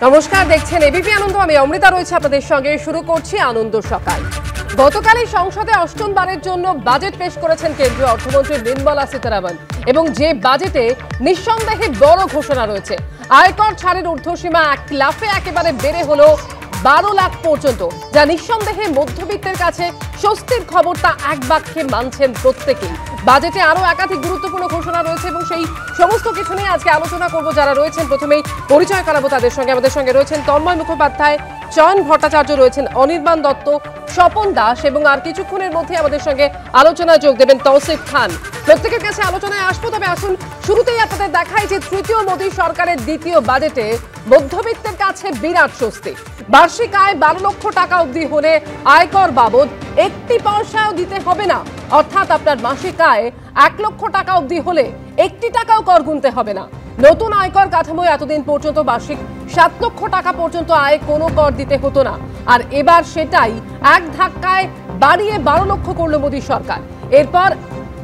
নমস্কার, দেখছেন এবিপি আনন্দ। আমি অমৃতা রয়েছে আপনাদের সঙ্গে। শুরু করছি আনন্দ সকাল। গতকালই সংসদে অষ্টমবারের জন্য বাজেট পেশ করেছেন কেন্দ্রীয় অর্থমন্ত্রী নির্মলা সীতারামন, এবং যে বাজেটে নিঃসন্দেহে বড় ঘোষণা রয়েছে। আয়কর ছাড়ের ঊর্ধ্বসীমা এক লাফে একেবারে বেড়ে হলো 12 লাখ পর্যন্ত, যা নিঃসন্দেহে মধ্যবিত্তের কাছে স্বস্তির খবর, তা এক বাক্যে মানছেন প্রত্যেকেই। বাজেটে আরো একাধিক গুরুত্বপূর্ণ ঘোষণা রয়েছে এবং সেই সমস্ত কিছু নিয়ে আজকে আলোচনা করব। যারা রয়েছেন প্রথমেই পরিচয় করাবো তাদের সঙ্গে। আমাদের সঙ্গে রয়েছেন তন্ময় মুখোপাধ্যায়, চয়ন ভট্টাচার্য, রয়েছেন অনির্বাণ দত্ত, স্বপন দাস, এবং আর কিছুক্ষণের মধ্যে আমাদের সঙ্গে আলোচনায় যোগ দেবেন তৌসিফ খান। প্রত্যেকের কাছে আলোচনায় আসবো, তবে আসুন শুরুতেই আপনাদের দেখাই যে তৃতীয় মোদী সরকারের দ্বিতীয় বাজেটে মধ্যবিত্তের কাছে বিরাট স্বস্তি। বার্ষিক আয় 12 লক্ষ টাকা অবধি হলে আয়কর বাবদ 1 পয়সাও দিতে হবে না। অর্থাৎ আপনার মাসিক আয় 1 লক্ষ টাকা অবধি হলে 1 টাকাও কর গুনতে হবে না। নতুন আয়কর কাঠামোয় এতদিন পর্যন্ত বার্ষিক 7 লক্ষ টাকা পর্যন্ত আয় কোনো কর দিতে হতো না, আর এবার সেটাই এক ধাক্কায় বাড়িয়ে 12 লক্ষ করল মোদী সরকার। এরপর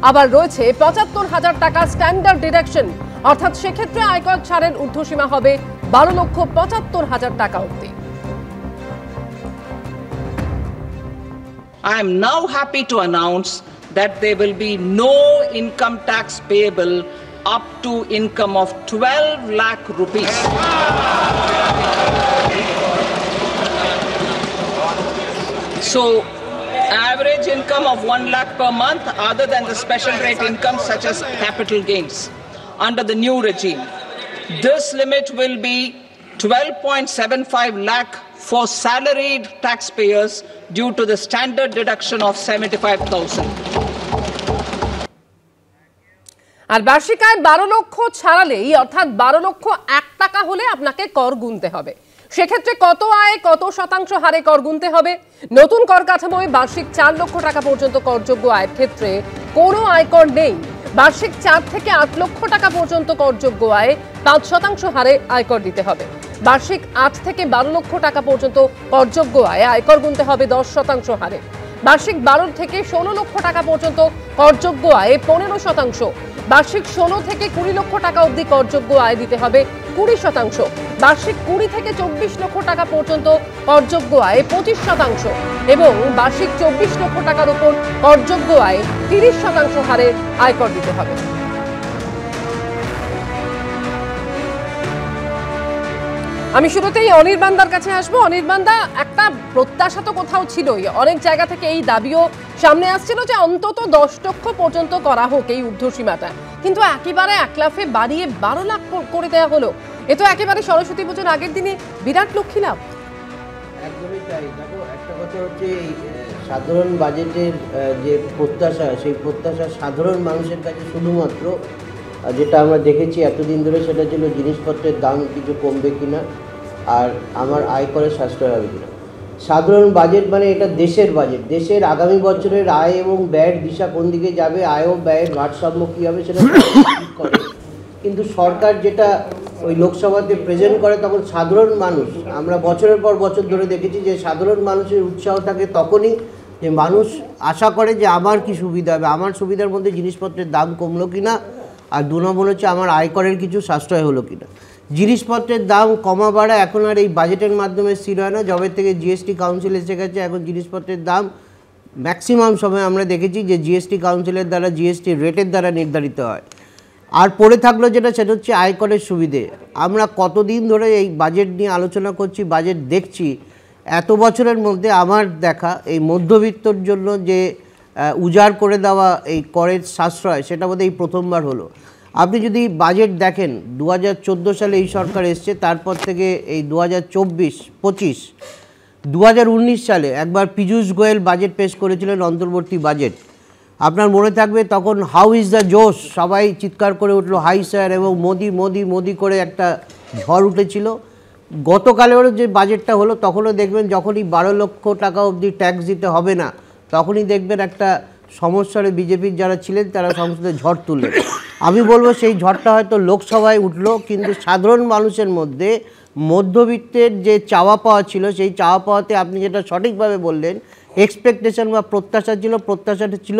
আবার রয়েছে 75,000 টাকা স্ট্যান্ডার্ড ডিডাকশন, অর্থাৎ সেক্ষেত্রে আয়কর ছাড়ের ঊর্ধ্বসীমা হবে 12,75,000 টাকা অবধি। I am now happy to announce that there will be no income tax payable up to income of 12 lakh rupees. So, average income of 1 lakh per month, other than the special rate income such as capital gains, under the new regime. This limit will be 12.75 lakh for salaried taxpayers due to the standard deduction of 75,000. আর বার্ষিক আয় 12 লক্ষ ছাড়ালেই, অর্থাৎ 12 লক্ষ 1 টাকা হলে আপনাকে কর গুনতে হবে। সেক্ষেত্রে কত আয় কত শতাংশ হারে কর গুনতে হবে? নতুন কর কাঠামোয় বার্ষিক 4 লক্ষ টাকা পর্যন্ত করযোগ্য আয়ের ক্ষেত্রে কোনো আয়কর নেই। বার্ষিক 4 থেকে 8 লক্ষ টাকা পর্যন্ত করযোগ্য আয় 5% হারে আয়কর দিতে হবে। বার্ষিক 8 থেকে 12 লক্ষ টাকা পর্যন্ত করযোগ্য আয় আয়কর গুনতে হবে 10% হারে। বার্ষিক 12 থেকে 16 লক্ষ টাকা পর্যন্ত করযোগ্য আয় 15%। বার্ষিক 16 থেকে 20 লক্ষ টাকা অবধি করযোগ্য আয় দিতে হবে 20%। বার্ষিক 20 থেকে 24 লক্ষ টাকা পর্যন্ত করযোগ্য আয় 25%, এবং বার্ষিক 24 লক্ষ টাকার উপর করযোগ্য আয় 30% হারে আয়কর দিতে হবে। আমি শুরুতেই অনির্বাণদার কাছে আসবো। অনির্বাণদা, একটা প্রত্যাশা তো কোথাও ছিলই, অনেক জায়গা থেকে এই দাবিও সামনে আসছিল যে অন্তত 10 লক্ষ পর্যন্ত করা হোক এই ঊর্ধ্বসীমাটা, কিন্তু একেবারে এক লাফে বাড়িয়ে 12 লাখ করে দেওয়া হলো। এ তো একেবারে সরস্বতী পুজোর আগের দিনে বিরাট লক্ষ্মী লাভ। একদমই তাই। দেখো, একটা কথা হচ্ছে এই সাধারণ বাজেটের যে প্রত্যাশা, সেই প্রত্যাশা সাধারণ মানুষের কাছে শুধুমাত্র যেটা আমরা দেখেছি এতদিন ধরে, সেটা ছিল জিনিসপত্রের দাম কিছু কমবে কিনা আর আমার আয়করের সাশ্রয় হবে কিনা। সাধারণ বাজেট মানে এটা দেশের বাজেট, দেশের আগামী বছরের আয় এবং ব্যয়ের দিশা কোন দিকে যাবে, আয় ও ব্যয়ের ভারসাম্য কী হবে সেটা ঠিক করে। কিন্তু সরকার যেটা ওই লোকসভাতে প্রেজেন্ট করে, তখন সাধারণ মানুষ, আমরা বছরের পর বছর ধরে দেখেছি যে সাধারণ মানুষের উৎসাহ থাকে তখনই যে মানুষ আশা করে যে আমার কি সুবিধা হবে, আমার সুবিধার মধ্যে জিনিসপত্রের দাম কমলো কিনা, আর 2 নম্বর হচ্ছে আমার আয়করের কিছু সাশ্রয় হলো কিনা। জিনিসপত্রের দাম কমা বাড়া এখন আর এই বাজেটের মাধ্যমে স্থির হয় না। যবে থেকে জিএসটি কাউন্সিল এসে গেছে, এখন জিনিসপত্রের দাম ম্যাক্সিমাম সময় আমরা দেখেছি যে জিএসটি কাউন্সিলের দ্বারা, জিএসটি রেটের দ্বারা নির্ধারিত হয়। আর পড়ে থাকলো সেটা হচ্ছে আয়করের সুবিধে। আমরা কতদিন ধরে এই বাজেট নিয়ে আলোচনা করছি, বাজেট দেখছি, এত বছরের মধ্যে আমার দেখা এই মধ্যবিত্তর জন্য যে উজাড় করে দেওয়া এই করের সাশ্রয়, সেটা বোধহয় এই প্রথমবার হলো। আপনি যদি বাজেট দেখেন, 2014 সালে এই সরকার এসছে, তারপর থেকে এই 2024-25, 2019 সালে একবার পীযূষ গোয়েল বাজেট পেশ করেছিলেন, অন্তর্বর্তী বাজেট। আপনার মনে থাকবে তখন হাউ ইজ দ্য জোশ, সবাই চিৎকার করে উঠলো হাই স্যার, এবং মোদি মোদি মোদি করে একটা ঝড় উঠেছিল। গতকালেরও যে বাজেটটা হলো, তখনও দেখবেন যখনই 12 লক্ষ টাকা অবধি ট্যাক্স দিতে হবে না, তখনই দেখবেন একটা সমস্যারে বিজেপির যারা ছিলেন তারা সংসদে ঝড় তুললেন। আমি বলবো সেই ঝড়টা হয়তো লোকসভায় উঠলো, কিন্তু সাধারণ মানুষের মধ্যে মধ্যবিত্তের যে চাওয়া পাওয়া ছিল, সেই চাওয়া পাওয়াতে আপনি যেটা সঠিকভাবে বললেন, এক্সপেকটেশন বা প্রত্যাশা ছিল, প্রত্যাশাটা ছিল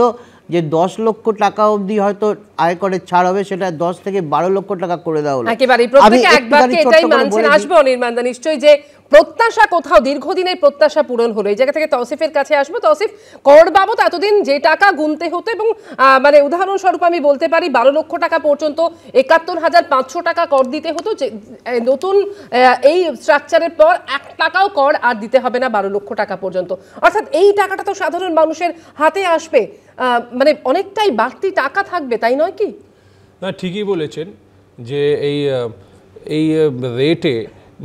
যে 10 লক্ষ টাকা অবধি হয়তো আয়করের ছাড় হবে, সেটা 10 থেকে 12 লক্ষ টাকা করে দেওয়া হলো। একেবারে প্রত্যেকে একবারকে এটাই মানছেন। আসবো নির্মাণদা নিশ্চয়ই যে প্রত্যাশা কোথাও দীর্ঘদিনের প্রত্যাশা পূরণ হলো। এই জায়গা থেকে তৌসিফের কাছে আসবো। তৌসিফ, কর বাবদ এতদিন যে টাকা গুনতে হতো এবং মানে উদাহরণস্বরূপ আমি বলতে পারি 12 লক্ষ টাকা পর্যন্ত ৭১,৫০০ টাকা কর দিতে হতো, যে নতুন এই স্ট্রাকচারের পর 1 টাকাও কর আর দিতে হবে না 12 লক্ষ টাকা পর্যন্ত। অর্থাৎ এই টাকাটা তো সাধারণ মানুষের হাতে আসবে, মানে অনেকটাই বাড়তি টাকা থাকবে, তাই নয় কি? না, ঠিকই বলেছেন যে এই রেটে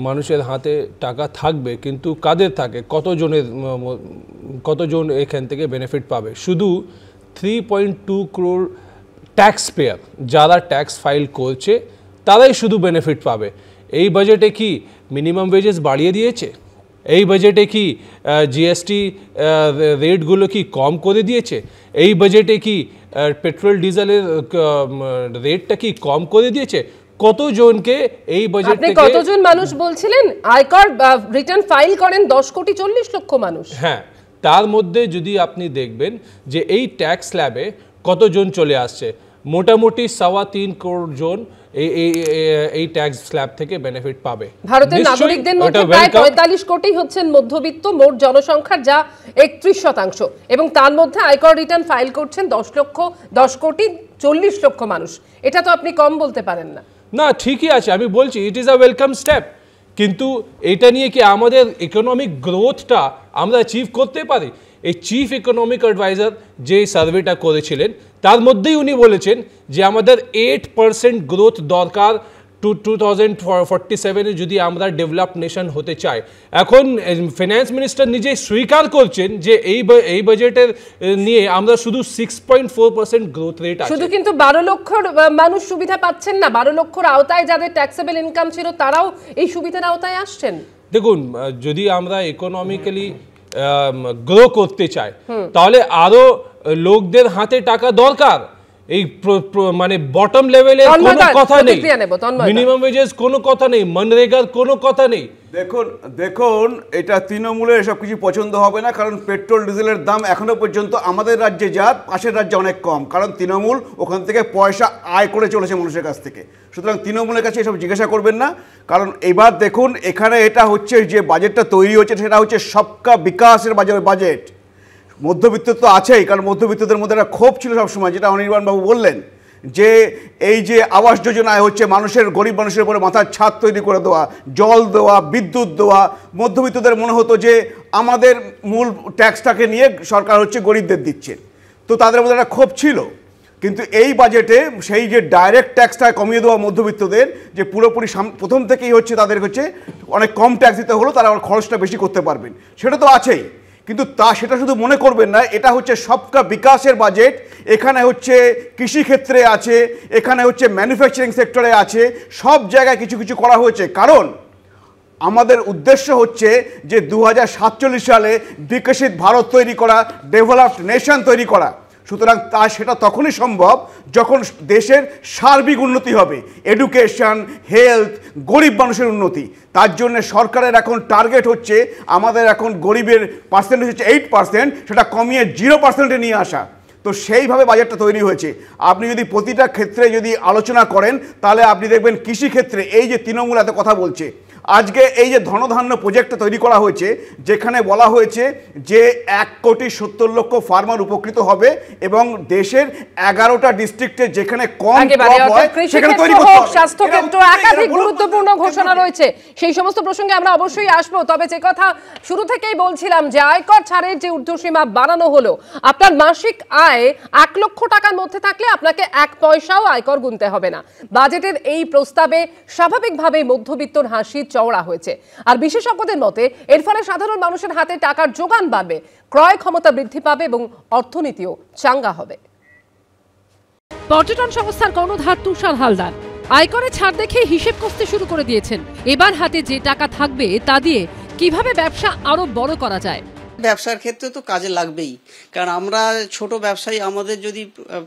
মানুষের হাতে টাকা থাকবে, কিন্তু কাদের থাকে, কতজন এখান থেকে বেনিফিট পাবে? শুধু 3.2 crore ট্যাক্স পেয়ার, যারা ট্যাক্স ফাইল করছে তারাই শুধু বেনিফিট পাবে। এই বাজেটে কি মিনিমাম ওয়েজেস বাড়িয়ে দিয়েছে? এই বাজেটে কি জিএসটি রেটগুলো কি কম করে দিয়েছে? এই বাজেটে কি পেট্রোল ডিজেলের রেটটা কি কম করে দিয়েছে? কতজনকে এই বাজেট থেকে, কতজন মানুষ বলছিলেন আয়কর রিটার্ন ফাইল করেন? 10,40,00,000 মানুষ। হ্যাঁ, তার মধ্যে যদি আপনি দেখবেন যে এই ট্যাক্স স্ল্যাবে কতজন চলে আসছে, মোটামুটি 3.25 crore জন এই ট্যাক্স স্ল্যাব থেকে বেনিফিট পাবে। ভারতের নাগরিকদের মধ্যে প্রায় 45 কোটি হচ্ছেন মধ্যবিত্ত, মোট জনসংখ্যার যা 31%, এবং তার মধ্যে আয়কর রিটার্ন ফাইল করছেন 10,40,00,000 মানুষ। এটা তো আপনি কম বলতে পারেন না। না, ঠিকই আছে, আমি বলছি it is a welcome step, কিন্তু এটা নিয়ে কি আমাদের ইকোনমিক গ্রোথটা আমরা অ্যাচিভ করতে পারি? এই চিফ ইকোনমিক অ্যাডভাইজার যে সার্ভেটা করেছিলেন তার মধ্যেই উনি বলেছেন যে আমাদের 8% গ্রোথ দরকার 2047-এ যদি আমরা ডেভেলপড নেশন হতে চাই। এখন ফিনান্স মিনিস্টার নিজে স্বীকার করছেন যে এই বাজেটের নিয়ে আমরা শুধু 6.4% গ্রোথ রেট আছে। শুধু কিন্তু 12 লক্ষ মানুষ সুবিধা পাচ্ছেন না, 12 লক্ষর আওতায় যাদের ট্যাক্সেবল ইনকাম ছিল তারাও এই সুবিধার আওতায় আসছেন। দেখুন, যদি আমরা ইকোনমিক্যালি গ্রো করতে চাই তাহলে আরো লোকদের হাতে টাকা দরকার। এই মানে বটম লেভেলে কোনো কথা নেই, মিনিমাম ওয়েজেস কোনো কথা নেই, মনরেগার কোনো কথা নেই। দেখুন এটা তৃণমূলের এসব কিছু পছন্দ হবে না, কারণ পেট্রোল ডিজেলের দাম এখনো পর্যন্ত আমাদের রাজ্যে যা পাশের রাজ্যে অনেক কম, কারণ তৃণমূল ওখান থেকে পয়সা আয় করে চলেছে মানুষের কাছ থেকে। সুতরাং তৃণমূলের কাছে এসব জিজ্ঞাসা করবেন না, কারণ এবার দেখুন এখানে এটা হচ্ছে যে বাজেটটা তৈরি হচ্ছে সেটা হচ্ছে সবকা বিকাশের বাজেট। মধ্যবিত্ত তো আছেই, কারণ মধ্যবিত্তদের মধ্যে একটা ক্ষোভ ছিল সবসময়, যেটা অনির্বাণবাবু বললেন যে এই যে আবাস যোজনায় হচ্ছে মানুষের, গরিব মানুষের উপরে মাথার ছাদ তৈরি করে দেওয়া, জল দেওয়া, বিদ্যুৎ দেওয়া, মধ্যবিত্তদের মনে হতো যে আমাদের মূল ট্যাক্সটাকে নিয়ে সরকার হচ্ছে গরিবদের দিচ্ছে, তো তাদের মধ্যে একটা ক্ষোভ ছিল। কিন্তু এই বাজেটে সেই যে ডাইরেক্ট ট্যাক্সটা কমিয়ে দেওয়া মধ্যবিত্তদের, যে পুরোপুরি প্রথম থেকেই হচ্ছে তাদের হচ্ছে অনেক কম ট্যাক্স দিতে হলো, তারা আবার খরচটা বেশি করতে পারবেন, সেটা তো আছেই। কিন্তু সেটা শুধু মনে করবেন না, এটা হচ্ছে সবকা বিকাশের বাজেট। এখানে হচ্ছে কৃষিক্ষেত্রে আছে, এখানে হচ্ছে ম্যানুফ্যাকচারিং সেক্টরে আছে, সব জায়গায় কিছু কিছু করা হয়েছে, কারণ আমাদের উদ্দেশ্য হচ্ছে যে 2047 সালে বিকশিত ভারত তৈরি করা, ডেভেলপড নেশন তৈরি করা। সুতরাং সেটা তখনই সম্ভব যখন দেশের সার্বিক উন্নতি হবে, এডুকেশন, হেলথ, গরিব মানুষের উন্নতি। তার জন্য সরকারের এখন টার্গেট হচ্ছে আমাদের এখন গরিবের পার্সেন্টেজ হচ্ছে 8%, সেটা কমিয়ে 0%-এ নিয়ে আসা। তো সেইভাবে বাজেটটা তৈরি হয়েছে। আপনি যদি প্রতিটা ক্ষেত্রে যদি আলোচনা করেন তাহলে আপনি দেখবেন কৃষিক্ষেত্রে এই যে তৃণমূল এত কথা বলছে, আজকে এই যে ধনধান্য প্রজেক্টটা তৈরি করা হয়েছে, যেখানে বলা হয়েছে যে 1,70,00,000 ফার্মার উপকৃত হবে এবং দেশের 11টা ডিস্ট্রিক্টে যেখানে কম ক্রপ হয় সেখানে তৈরি করতে হবে। স্বাস্থ্য ক্ষেত্র একাধিক গুরুত্বপূর্ণ ঘোষণা রয়েছে, সেই সমস্ত প্রসঙ্গে আমরা অবশ্যই আসবো। তবে যে কথা শুরু থেকেই বলছিলাম যে আয়কর ছাড়ের যে ঊর্ধ্বসীমা বাড়ানো হলো, আপনার মাসিক আয় 1 লক্ষ টাকার মধ্যে থাকলে আপনাকে 1 পয়সাও আয়কর গুনতে হবে না। বাজেটের এই প্রস্তাবে স্বাভাবিকভাবেই মধ্যবিত্তর হাসি চওড়া হয়েছে। আর বিশেষজ্ঞদের মতে এর ফলে সাধারণ মানুষের হাতে টাকার যোগান বাড়বে, ক্রয় ক্ষমতা বৃদ্ধি পাবে এবং অর্থনীতিও চাঙ্গা হবে। পর্যটন সংস্থার কর্ণধার তুষার হালদার আয়করে ছাড় দেখে হিসেব কষতে শুরু করে দিয়েছেন। এবার হাতে যে টাকা থাকবে তা দিয়ে কিভাবে ব্যবসা আরো বড় করা যায়। ব্যবসার ক্ষেত্রে তো কাজে লাগবেই, কারণ আমরা ছোট ব্যবসায়ী, আমাদের যদি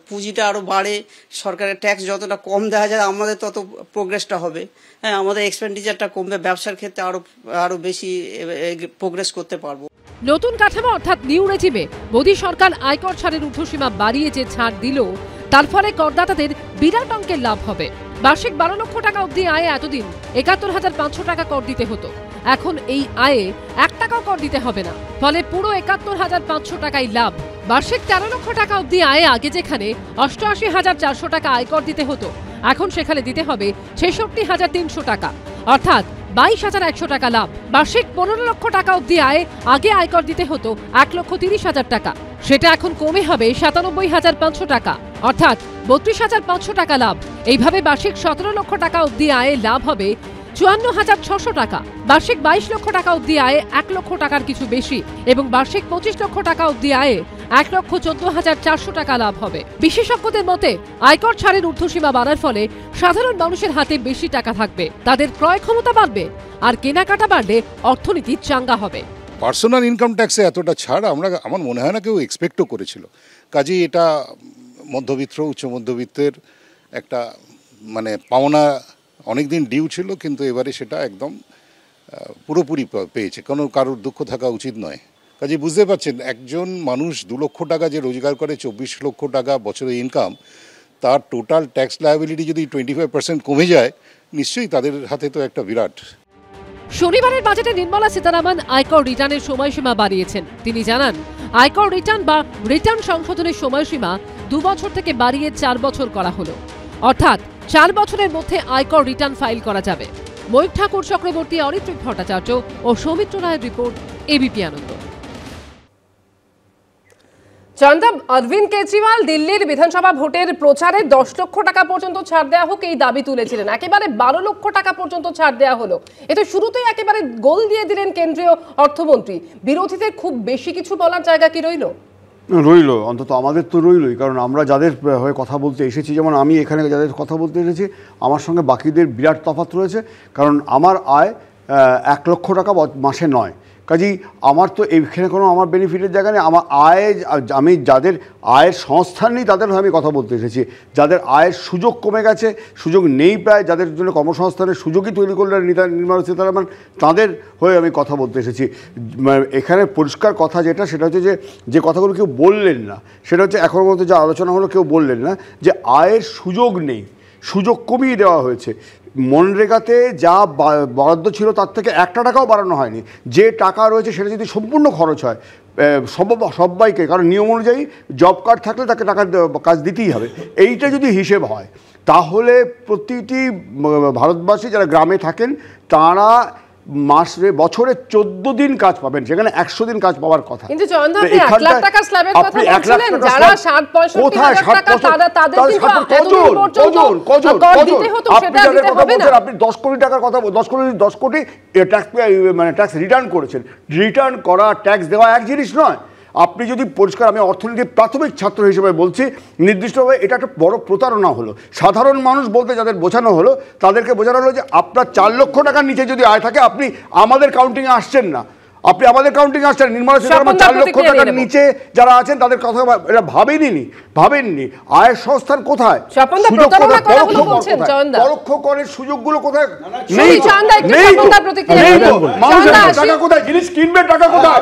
পুঁজিটা আরো বাড়ে, সরকারের ট্যাক্স যতটা কম দেওয়া যায় আমাদের তত প্রোগ্রেসটা হবে। হ্যাঁ, আমাদের এক্সপেন্ডিচারটা কমবে, ব্যবসার ক্ষেত্রে আরো বেশি প্রোগ্রেস করতে পারবো। নতুন কাঠামো অর্থাৎ নিউ রেজিমে মোদী সরকার আয়কর ছাড়ের ঊর্ধ্বসীমা বাড়িয়ে যে ছাড় দিল তার ফলে করদাতাদের বিরাট অঙ্কের লাভ হবে। বার্ষিক 12 লক্ষ টাকা অবধি আয়ে এতদিন ৭১,৫০০ টাকা কর দিতে হতো, এখন এই আয়ে 1 টাকাও কর দিতে হবে না, ফলে পুরো ৭১,৫০০ টাকাই লাভ। বার্ষিক 13 লক্ষ টাকা অবধি আয়ে আগে যেখানে ৮৮,৪০০ টাকা আয়কর দিতে হতো, এখন সেখানে দিতে হবে ৬৬,৩০০ টাকা, অর্থাৎ 22,১০০ টাকা লাভ। বার্ষিক 15 লক্ষ টাকা অবধি আয়ে আগে আয়কর দিতে হতো ১,৩০,০০০ টাকা, সেটা এখন কমে হবে ৯৭,৫০০ টাকা, অর্থাৎ ৩২,৫০০ টাকা লাভ। এইভাবে বার্ষিক ১৭ লক্ষ টাকা অবধি আয়ে লাভ হবে ৫৪,৬০০ টাকা। বার্ষিক ২২ লক্ষ টাকা অবধি আয়ে ১ লক্ষ টাকার কিছু বেশি এবং বার্ষিক ২৫ লক্ষ টাকা অবধি আয়ে ১,১৪,৪০০ টাকা লাভ হবে। বিশেষজ্ঞদের মতে আয়কর ছাড়ের ঊর্ধ্বসীমা বাড়ার ফলে সাধারণ মানুষের হাতে বেশি টাকা থাকবে, তাদের ক্রয় ক্ষমতা বাড়বে আর কেনাকাটা বাড়লে অর্থনীতি চাঙ্গা হবে। পার্সোনাল ইনকাম ট্যাক্সে এতটা ছাড় আমার মনে হয় না কেউ এক্সপেক্টও করেছিল। কাজেই এটা মধ্যবিত্ত উচ্চ মধ্যবিত্তের একটা পাওনা অনেকদিন ডিউ ছিল, কিন্তু এবারে সেটা একদম পুরোপুরি পেয়েছে। কারোর দুঃখ থাকা উচিত নয়। কাজে বুঝতে পারছেন, একজন মানুষ 2 লক্ষ টাকা যে রোজগার করে, 24 লক্ষ টাকা বছরে ইনকাম, তার টোটাল ট্যাক্স লায়াবিলিটি যদি 25% কমে যায়, নিশ্চয়ই তাদের হাতে তো একটা বিরাট। শনিবারের বাজেটে নির্মলা সীতারামন আয়কর রিটার্নের সময়সীমা বাড়িয়েছেন। তিনি জানান, আয়কর রিটার্ন বা রিটার্ন সংশোধনের সময়সীমা 2 বছর থেকে বাড়িয়ে 4 বছর করা হলো, অর্থাৎ 4 বছরের মধ্যে আয়কর রিটার্ন ফাইল করা যাবে। ময়ূখ ঠাকুর চক্রবর্তী, অরিত্রিক ভট্টাচার্য ও সৌমিত্র রায়ের রিপোর্ট, এবিপি আনন্দ। চন্দা, অরবিন্দ কেজরিওয়াল দিল্লির বিধানসভা ভোটের প্রচারে 10 লক্ষ টাকা পর্যন্ত ছাড় দেওয়া হোক এই দাবি তুলেছিলেন, একেবারে 12 লক্ষ টাকা পর্যন্ত ছাড় দেওয়া হলো। এতে শুরুতেই একেবারে গোল দিয়ে দিলেন কেন্দ্রীয় অর্থমন্ত্রী। বিরোধীদের খুব বেশি কিছু বলার জায়গা কি রইল? রইল, অন্তত আমাদের তো রইলই, কারণ আমরা যাদের হয়ে কথা বলতে এসেছি, যেমন আমি এখানে যাদের কথা বলতে এসেছি, আমার সঙ্গে বাকিদের বিরাট তফাৎ রয়েছে। কারণ আমার আয় 1 লক্ষ টাকা মাসে নয়, কাজেই আমার তো এইখানে কোনো আমার বেনিফিটের জায়গা নেই। আমার আমি যাদের আয়ের সংস্থান নেই তাদের হয়ে আমি কথা বলতে এসেছি। যাদের আয়ের সুযোগ কমে গেছে, সুযোগ নেই প্রায়, যাদের জন্য কর্মসংস্থানের সুযোগই তৈরি করলেন নির্মলা সীতারামন, তাদের হয়ে আমি কথা বলতে এসেছি। এখানে পরিষ্কার কথা যেটা, সেটা হচ্ছে যে কথাগুলো কেউ বললেন না, সেটা হচ্ছে এখনো মধ্যে যা আলোচনা হলো, কেউ বললেন না যে আয়ের সুযোগ নেই, সুযোগ কমিয়ে দেওয়া হয়েছে। মনরেগাতে যা বরাদ্দ ছিল তার থেকে 1 টাকাও বাড়ানো হয়নি। যে টাকা রয়েছে সেটা যদি সম্পূর্ণ খরচ হয় সবাইকে, কারণ নিয়ম অনুযায়ী জব কার্ড থাকলে তাকে টাকা কাজ দিতেই হবে, এইটা যদি হিসেব হয় তাহলে প্রতিটি ভারতবাসী যারা গ্রামে থাকেন তারা বছরে 14 দিন কাজ পাবেন, সেখানে 100 দিন কাজ পাওয়ার কথা। কিন্তু জয়ন্ত, আপনি 1 লাখ টাকা স্ল্যাবের কথা বলছিলেন, যারা 60-65 টাকা তাদের কিন্তু এতদিন পর্যন্ত কর দিতে হতো, সেটা দিতে হবে না। আপনি 10 কোটি টাকার কথা, 10 কোটি ট্যাক্স রিটার্ন করেছেন। রিটার্ন করা, ট্যাক্স দেওয়া এক জিনিস নয়। আপনি যদি পরিষ্কার, আমি অর্থনীতির প্রাথমিক ছাত্র হিসেবে বলছি, নির্দিষ্টভাবে এটা একটা বড় প্রতারণা হলো। সাধারণ মানুষ বলতে যাদের বোঝানো হলো, তাদেরকে বোঝানো হলো যে আপনার 4 লক্ষ টাকার নিচে যদি আয় থাকে আপনি আমাদের কাউন্টিংয়ে আসছেন না, আপনি আমাদের কাউন্টিংয়ে আসছেন। নির্মলা সীতারামন 4 লক্ষ টাকার নিচে যারা আছেন তাদের কথা এটা ভাবেননি। আয়ের সংস্থান কোথায়, পরোক্ষ করের সুযোগগুলো কোথায় নেই, মানুষের টাকা কোথায়, জিনিস কিনবে টাকা কোথায়,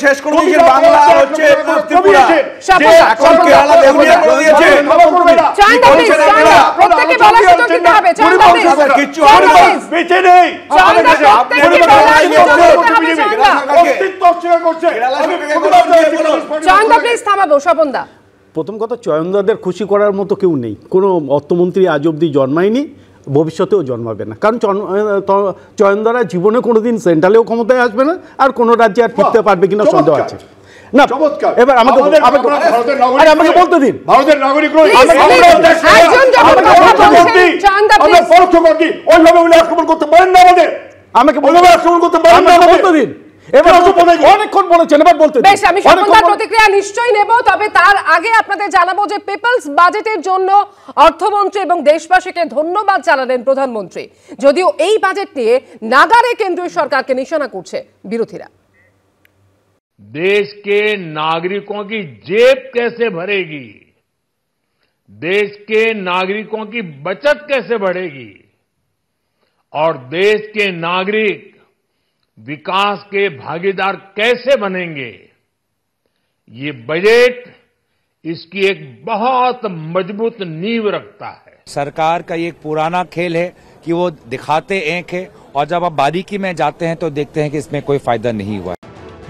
শেষ করে দিয়েছেন। বাংলা হচ্ছে ত্রিপুরা, এখন কেরালা দেউলিয়া করে দিয়েছে। প্রত্যেককে বলার সুযোগ দিতে হবে। কিছু বেঁচে নেই, প্রথম কথা, চয়নদাদের খুশি করার মতো কেউ নেই, কোনো অর্থমন্ত্রী আজ অব্দি জন্মায়নি, ভবিষ্যতেও জন্মাবে না। কারণ চয়নদারা জীবনে কোনোদিন সেন্ট্রালেও ক্ষমতায় আসবে না, আর কোনো রাজ্যে আর ফিরতে পারবে কিনা সন্দেহ আছে। না, এবার আমাকে বলতে দিন। ভারতের নাগরিক আমাকে বলতে দিন। অনেকক্ষণ বলেছেন, এবার বলতে দিন। আমি স্বপনদার প্রতিক্রিয়া নিশ্চয়ই নেব, তবে তার আগে আপনাদের জানাবো যে পিপলস বাজেটের জন্য অর্থমন্ত্রী এবং দেশবাসীকে ধন্যবাদ জানালেন প্রধানমন্ত্রী। যদিও এই বাজেট নিয়ে নাগারে কেন্দ্রীয় সরকারকে নিশানা করছে বিরোধীরা। देश के नागरिकों की जेब कैसे भरेगी, देश के नागरिकों की बचत कैसे बढ़ेगी और देश के नागरिक विकास के भागीदार कैसे बनेंगे, ये बजट इसकी एक बहुत मजबूत नींव रखता है। सरकार का ये एक पुराना खेल है कि वो दिखाते एक है और जब आप बारीकी में जाते हैं तो देखते हैं कि इसमें कोई फायदा नहीं हुआ।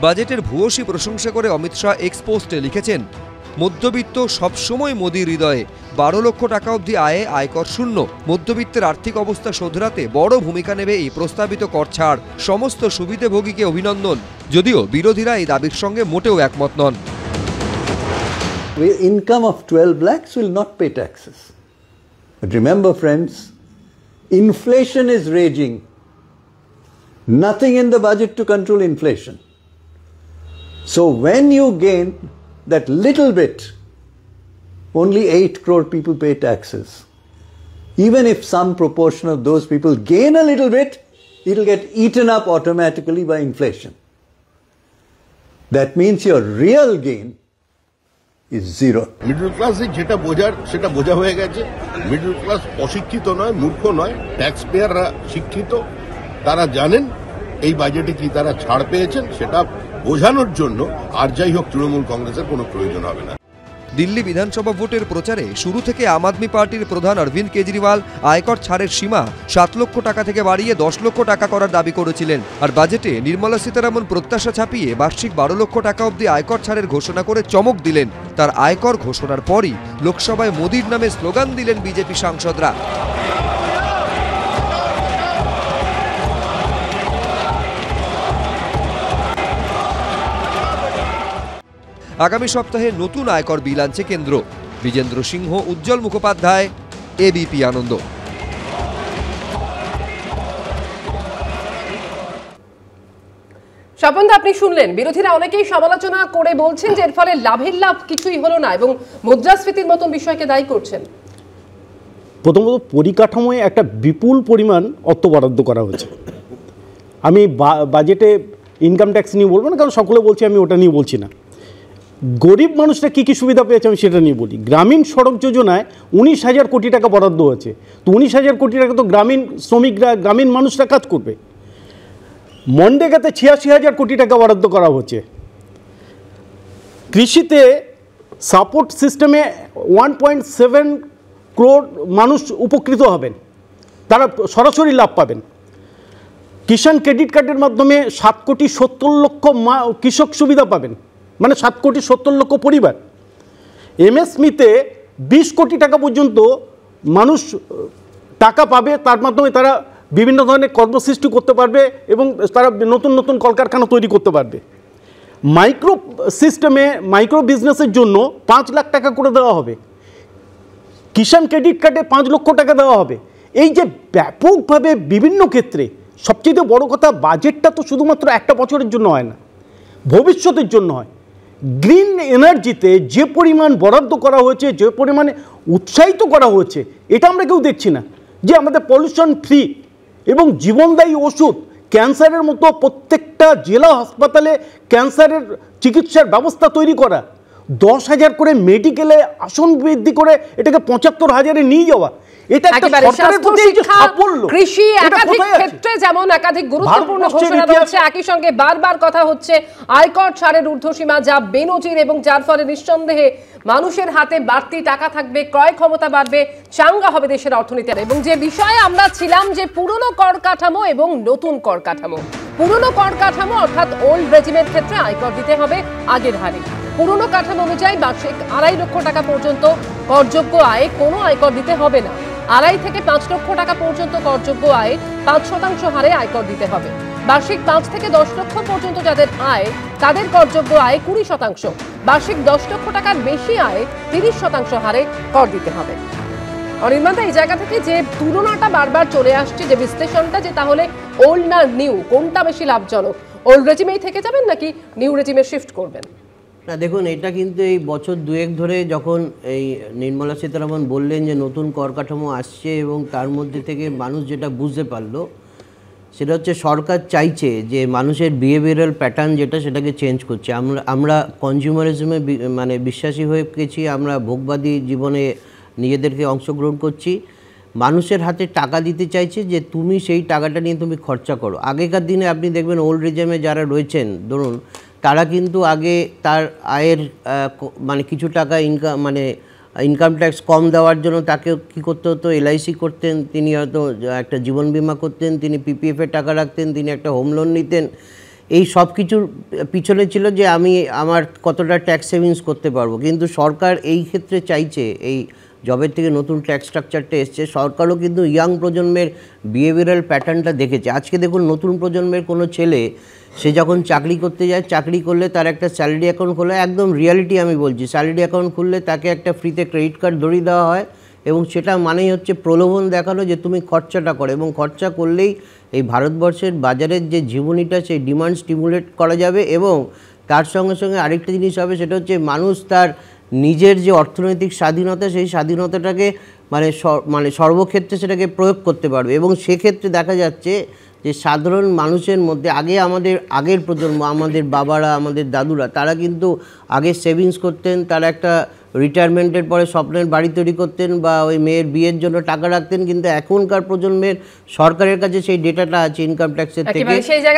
বাজেটের ভূয়সী প্রশংসা করে অমিত শাহ এক্স পোস্টে লিখেছেন, মধ্যবিত্ত সবসময় মোদির হৃদয়ে, 12 লক্ষ টাকা অবধি আয়ে আয়কর শূন্য। মধ্যবিত্তের আর্থিক অবস্থা শোধরাতে বড় ভূমিকা নেবে এই প্রস্তাবিত কর ছাড়। সমস্ত সুবিধাভোগীকে অভিনন্দন, যদিও বিরোধীরা এই দাবির সঙ্গে মোটেও একমত নন। Income of 12 lakhs will not pay taxes. But remember friends, inflation is raging. Nothing in the budget to control inflation. So when you gain that little bit, only 8 crore people pay taxes. Even if some proportion of those people gain a little bit, it'll get eaten up automatically by inflation. That means your real gain is zero. Middle ক্লাসে যেটা বোঝার সেটা বোঝা হয়ে গেছে। Middle class অশিক্ষিত নয়, মূর্খ নয়, ট্যাক্স পেয়াররা শিক্ষিত, তারা জানেন এই বাজেটে কি তারা ছাড় পেয়েছেন, সেটা বোঝানোর জন্য আর যাই হোক তৃণমূল কংগ্রেসের কোনো প্রয়োজন হবে না। দিল্লি বিধানসভা ভোটের প্রচারে শুরু থেকে আম আদমি পার্টির প্রধান অরবিন্দ কেজরিওয়াল আয়কর ছাড়ের সীমা 7 লক্ষ টাকা থেকে বাড়িয়ে 10 লক্ষ টাকা করার দাবি করেছিলেন। আর বাজেটে নির্মলা সীতারামন প্রত্যাশা ছাপিয়ে বার্ষিক 12 লক্ষ টাকা অবধি আয়কর ছাড়ের ঘোষণা করে চমক দিলেন। তার আয়কর ঘোষণার পরই লোকসভায় মোদির নামে স্লোগান দিলেন বিজেপি সাংসদরা। আগামী সপ্তাহে নতুন আয়কর বিল আনছে কেন্দ্র। বিজেন্দ্র সিংহ, উজ্জ্বল মুখোপাধ্যায়, এবিপি আনন্দ। স্বপন, আপনি শুনলেন বিরোধীরা অনেকেই সমালোচনা করে বলছেন যে এর ফলে লাভের লাভ কিছুই হলো না এবং মুদ্রাস্ফীতির মতন বিষয়কে দায়ী করছেন। প্রথমত পরিকাঠামোয় একটা বিপুল পরিমাণ অর্থ বরাদ্দ করা হয়েছে। আমি বাজেটে ইনকাম ট্যাক্স নিয়ে বলবো না, কারণ সকলে বলছে, আমি ওটা নিয়ে বলছি না। গরিব মানুষরা কী কী সুবিধা পেয়েছে আমি সেটা নিয়ে বলি। গ্রামীণ সড়ক যোজনায় 19,000 কোটি টাকা বরাদ্দ হয়েছে। তো 19,000 কোটি টাকা তো গ্রামীণ শ্রমিকরা, গ্রামীণ মানুষরা কাজ করবে। মনরেগাতে 86,000 কোটি টাকা বরাদ্দ করা হচ্ছে। কৃষিতে সাপোর্ট সিস্টেমে 1.7 crore মানুষ উপকৃত হবেন, তারা সরাসরি লাভ পাবেন। কিষাণ ক্রেডিট কার্ডের মাধ্যমে 7,70,00,000 কৃষক সুবিধা পাবেন, মানে 7,70,00,000 পরিবার। এমএসএমইতে 20 কোটি টাকা পর্যন্ত মানুষ টাকা পাবে, তার মাধ্যমে তারা বিভিন্ন ধরনের কর্মসৃষ্টি করতে পারবে এবং তারা নতুন নতুন কলকারখানা তৈরি করতে পারবে। মাইক্রো সিস্টেমে মাইক্রো বিজনেসের জন্য 5 লাখ টাকা করে দেওয়া হবে। কিষাণ ক্রেডিট কার্ডে 5 লক্ষ টাকা দেওয়া হবে। এই যে ব্যাপকভাবে বিভিন্ন ক্ষেত্রে, সবচেয়ে বড় কথা, বাজেটটা তো শুধুমাত্র একটা বছরের জন্য হয় না, ভবিষ্যতের জন্য হয়। গ্রিন এনার্জিতে যে পরিমাণ বরাদ্দ করা হয়েছে, যে পরিমাণে উৎসাহিত করা হয়েছে, এটা আমরা কেউ দেখছি না। যে আমাদের পলিউশন ফ্রি এবং জীবনদায়ী ওষুধ, ক্যান্সারের মতো প্রত্যেকটা জেলা হাসপাতালে ক্যান্সারের চিকিৎসার ব্যবস্থা তৈরি করা, 10,000 করে মেডিকেলে আসন বৃদ্ধি করে এটাকে 75,000-এ নিয়ে যাওয়া, এটা একটা সরকারের প্রতি সাফল্য। কৃষি একাধিক ক্ষেত্রে যেমন একাধিক গুরুত্বপূর্ণ ঘোষণা রয়েছে, একই সঙ্গে বারবার কথা হচ্ছে আয়কর ছাড়ের ঊর্ধ্বসীমা, যা বেনজির এবং যার ফলে নিঃসন্দেহে মানুষের হাতে বাড়তি টাকা থাকবে, ক্রয় ক্ষমতা বাড়বে, চাঙ্গা হবে দেশের অর্থনীতি। এবং যে বিষয়ে আমরা ছিলাম যে পুরনো কর কাঠামো এবং নতুন কর কাঠামো। পুরনো কর কাঠামো অর্থাৎ ওল্ড রেজিমের ক্ষেত্রে আয়কর দিতে হবে আগের হারে। পুরনো কাঠামো অনুযায়ী বার্ষিক 2.5 লক্ষ টাকা পর্যন্ত করযোগ্য আয়ে কোনো আয়কর দিতে হবে না। 2.5 থেকে 5 লক্ষ টাকা পর্যন্ত করযোগ্য আয়ে 5% হারে আয়কর দিতে হবে। বার্ষিক 5 থেকে 10 লক্ষ পর্যন্ত যাদের আয়, তাদের করযোগ্য আয় 20%। বার্ষিক 10 লক্ষ টাকার বেশি আয় 30% হারে কর দিতে হবে। অনির্বাণ, এই জায়গা থেকে যে তুলনাটা বারবার চলে আসছে, যে বিশ্লেষণটা, যে তাহলে ওল্ড না নিউ, কোনটা বেশি লাভজনক? ওল্ড রেজিমেই থেকে যাবেন নাকি নিউ রেজিমে শিফট করবেন? না দেখুন, এটা কিন্তু এই বছর 2-1 ধরে যখন এই নির্মলা সীতারামন বললেন যে নতুন কর কাঠামো আসছে এবং তার মধ্যে থেকে মানুষ যেটা বুঝতে পারলো সেটা হচ্ছে সরকার চাইছে যে মানুষের বিহেভিয়ারাল প্যাটার্ন যেটা, সেটাকে চেঞ্জ করছে। আমরা কনজিউমারিজমে মানে বিশ্বাসী হয়ে গেছি, আমরা ভোগবাদী জীবনে নিজেদেরকে অংশগ্রহণ করছি, মানুষের হাতে টাকা দিতে চাইছে যে তুমি সেই টাকাটা নিয়ে তুমি খরচা করো। আগেকার দিনে আপনি দেখবেন ওল্ড রিজমে যারা রয়েছেন ধরুন, তারা কিন্তু আগে তার আয়ের মানে কিছু টাকা ইনকাম ট্যাক্স কম দেওয়ার জন্য তাকে কী করতে হতো, LIC করতেন, তিনি হয়তো একটা জীবন বিমা করতেন, তিনি PPF-এ টাকা রাখতেন, তিনি একটা হোম লোন নিতেন। এই সব কিছুর পিছনে ছিল যে আমি আমার কতটা ট্যাক্স সেভিংস করতে পারবো। কিন্তু সরকার এই ক্ষেত্রে চাইছে, এই জবের থেকে নতুন ট্যাক্স স্ট্রাকচারটা এসছে, সরকারও কিন্তু ইয়াং প্রজন্মের বিহেভিয়ারাল প্যাটার্নটা দেখেছে। আজকে দেখুন নতুন প্রজন্মের কোনো ছেলে সে যখন চাকরি করতে যায়, চাকরি করলে তার একটা স্যালারি অ্যাকাউন্ট খোলে, একদম রিয়ালিটি আমি বলছি, স্যালারি অ্যাকাউন্ট খুললে তাকে একটা ফ্রিতে ক্রেডিট কার্ড ধরিয়ে দেওয়া হয় এবং সেটা মানেই হচ্ছে প্রলোভন দেখানো যে তুমি খরচাটা করো, এবং খরচা করলেই এই ভারতবর্ষের বাজারের যে জীবনীটা সেই ডিমান্ড স্টিমুলেট করা যাবে। এবং তার সঙ্গে সঙ্গে আরেকটা জিনিস হবে, সেটা হচ্ছে মানুষ তার নিজের যে অর্থনৈতিক স্বাধীনতা, সেই স্বাধীনতাটাকে মানে সর্বক্ষেত্রে সেটাকে প্রয়োগ করতে পারবে। এবং সেক্ষেত্রে দেখা যাচ্ছে যে সাধারণ মানুষের মধ্যে আগের প্রজন্ম, আমাদের বাবারা, আমাদের দাদুরা, তারা কিন্তু আগে সেভিংস করতেন, তারা একটা রিটায়ারমেন্টের পরে স্বপ্নের বাড়ি তৈরি করতেন বা ওই মেয়ের বিয়ের জন্য টাকা রাখতেন। কিন্তু এখনকার প্রজন্মের সরকারের কাছে সেই ডেটাটা আছে ইনকাম ট্যাক্সের থেকে,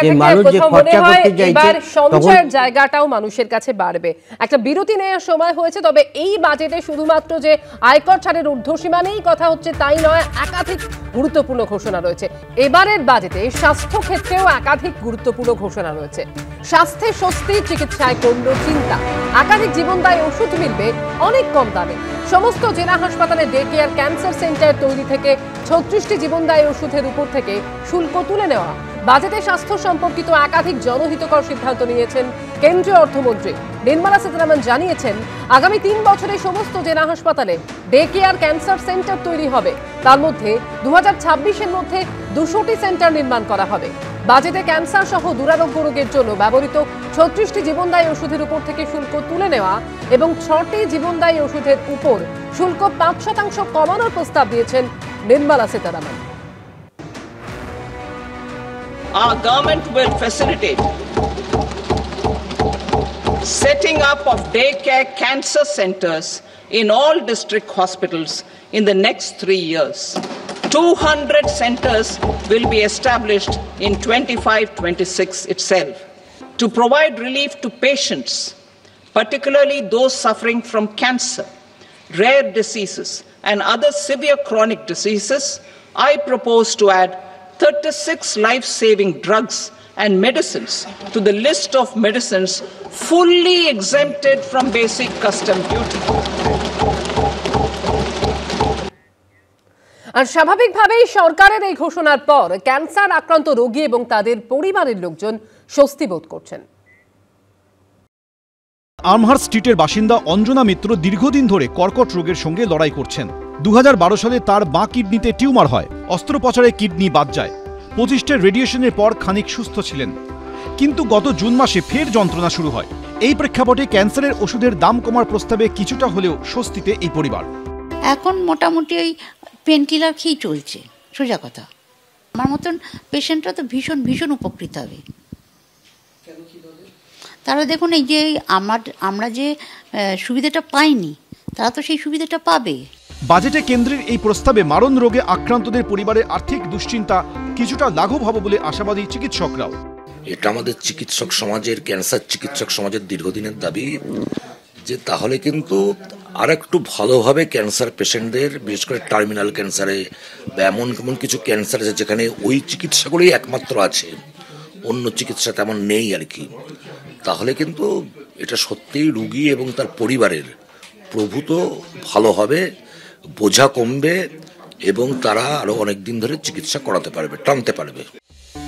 যে মানুষ যে খরচা করতে চাইছে সঞ্চয়ের জায়গাটাও মানুষের কাছে বাড়বে। একটা বিরতি নেওয়ার সময় হয়েছে, তবে এই বাজেটে শুধুমাত্র যে আয়কর ছাড়ের ঊর্ধ্বসীমা নিয়েই কথা হচ্ছে তাই নয়, একাধিক গুরুত্বপূর্ণ ঘোষণা রয়েছে। এবারের বাজেটে স্বাস্থ্য ক্ষেত্রেও একাধিক গুরুত্বপূর্ণ ঘোষণা রয়েছে। স্বাস্থ্যে স্বস্তি, চিকিৎসায় কমলো চিন্তা, একাধিক জীবনদায়ী ওষুধ মিলবে অনেক কম দামে। সমস্ত জেলা হাসপাতালে ডে কেয়ার ক্যান্সার সেন্টার তৈরি থেকে 36টি জীবনদায়ী ওষুধের উপর থেকে শুল্ক তুলে নেওয়া। বাজেটে স্বাস্থ্য সম্পর্কিত একাধিক জনহিতকর সিদ্ধান্ত নিয়েছেন কেন্দ্রীয় অর্থমন্ত্রী নির্মলা সীতারামন। জানিয়েছেন আগামী 3 বছরে সমস্ত জেলা হাসপাতালে ডে কেয়ার ক্যান্সার সেন্টার তৈরি হবে। তার মধ্যে 2026-এর মধ্যে 200টি সেন্টার নির্মাণ করা হবে। বাজেটে ক্যান্সার সহ দুরারোগ্য রোগের জন্য ব্যবহৃত 36টি জীবনদায়ী ওষুধের উপর থেকে শুল্ক তুলে নেওয়া এবং 6টি জীবনদায়ী ওষুধের উপর শুল্ক 5% কমানোর প্রস্তাব দিয়েছেন Nirmala Sitharaman. Our government will facilitate setting up of daycare cancer centers in all district hospitals in the next 3 years. 200 centers will be established in 25-26 itself to provide relief to patients, particularly those suffering from cancer, rare diseases, and other severe chronic diseases. I propose to add 36 life-saving drugs and medicines to the list of medicines fully exempted from basic custom duty. আর স্বাভাবিকভাবেই সরকারের এই ঘোষণার পর cancer আক্রান্ত রোগী এবং তাদের পরিবারের লোকজন স্বস্তি বোধ করছেন। আমহার স্ট্রিটের বাসিন্দা অঞ্জনা মিত্র দীর্ঘদিন ধরে কর্কট রোগের সঙ্গে লড়াই করছেন। 2012 সালে তার বাঁ কিডনিতে টিউমার হয়, অস্ত্রোপচারে কিডনি বাদ যায়। 25টা রেডিয়েশনের পর খানিক সুস্থ ছিলেন, কিন্তু গত জুন মাসে ফের যন্ত্রণা শুরু হয়। এই প্রেক্ষাপটে ক্যান্সারের ওষুধের দাম কমার প্রস্তাবে কিছুটা হলেও স্বস্তিতে এই পরিবার। এখন মোটামুটি ওই পেন কিলার খেয়েই চলছে, সোজা কথা। আমার মতন পেশেন্টরা তো ভীষণ ভীষণ উপকৃত হবে। তারা দেখুন, এই যে আমরা যে সুবিধাটা পাইনি, তারা তো সেই সুবিধাটা পাবে। বাজেটে কেন্দ্রের এই প্রস্তাবে মারণ রোগে আক্রান্তদের পরিবারের আর্থিক দুশ্চিন্তা কিছুটা লাঘব হবে বলে আশাবাদী চিকিৎসকরাও। এটা আমাদের চিকিৎসক সমাজের, ক্যান্সার চিকিৎসক সমাজের দীর্ঘদিনের দাবি যে তাহলে কিন্তু আর একটু ভালোভাবে ক্যান্সার পেশেন্টদের, বিশেষ করে টার্মিনাল ক্যান্সারে বা এমন কিছু ক্যান্সার আছে যেখানে ওই চিকিৎসাগুলোই একমাত্র আছে, অন্য চিকিৎসা তেমন নেই আর কি, তাহলে কিন্তু এটা সত্যিই রুগী এবং তার পরিবারের প্রভূত ভালো হবে, বোঝা কমবে এবং তারা আরো অনেক দিন ধরে চিকিৎসা করাতে পারবে, টানতে পারবে।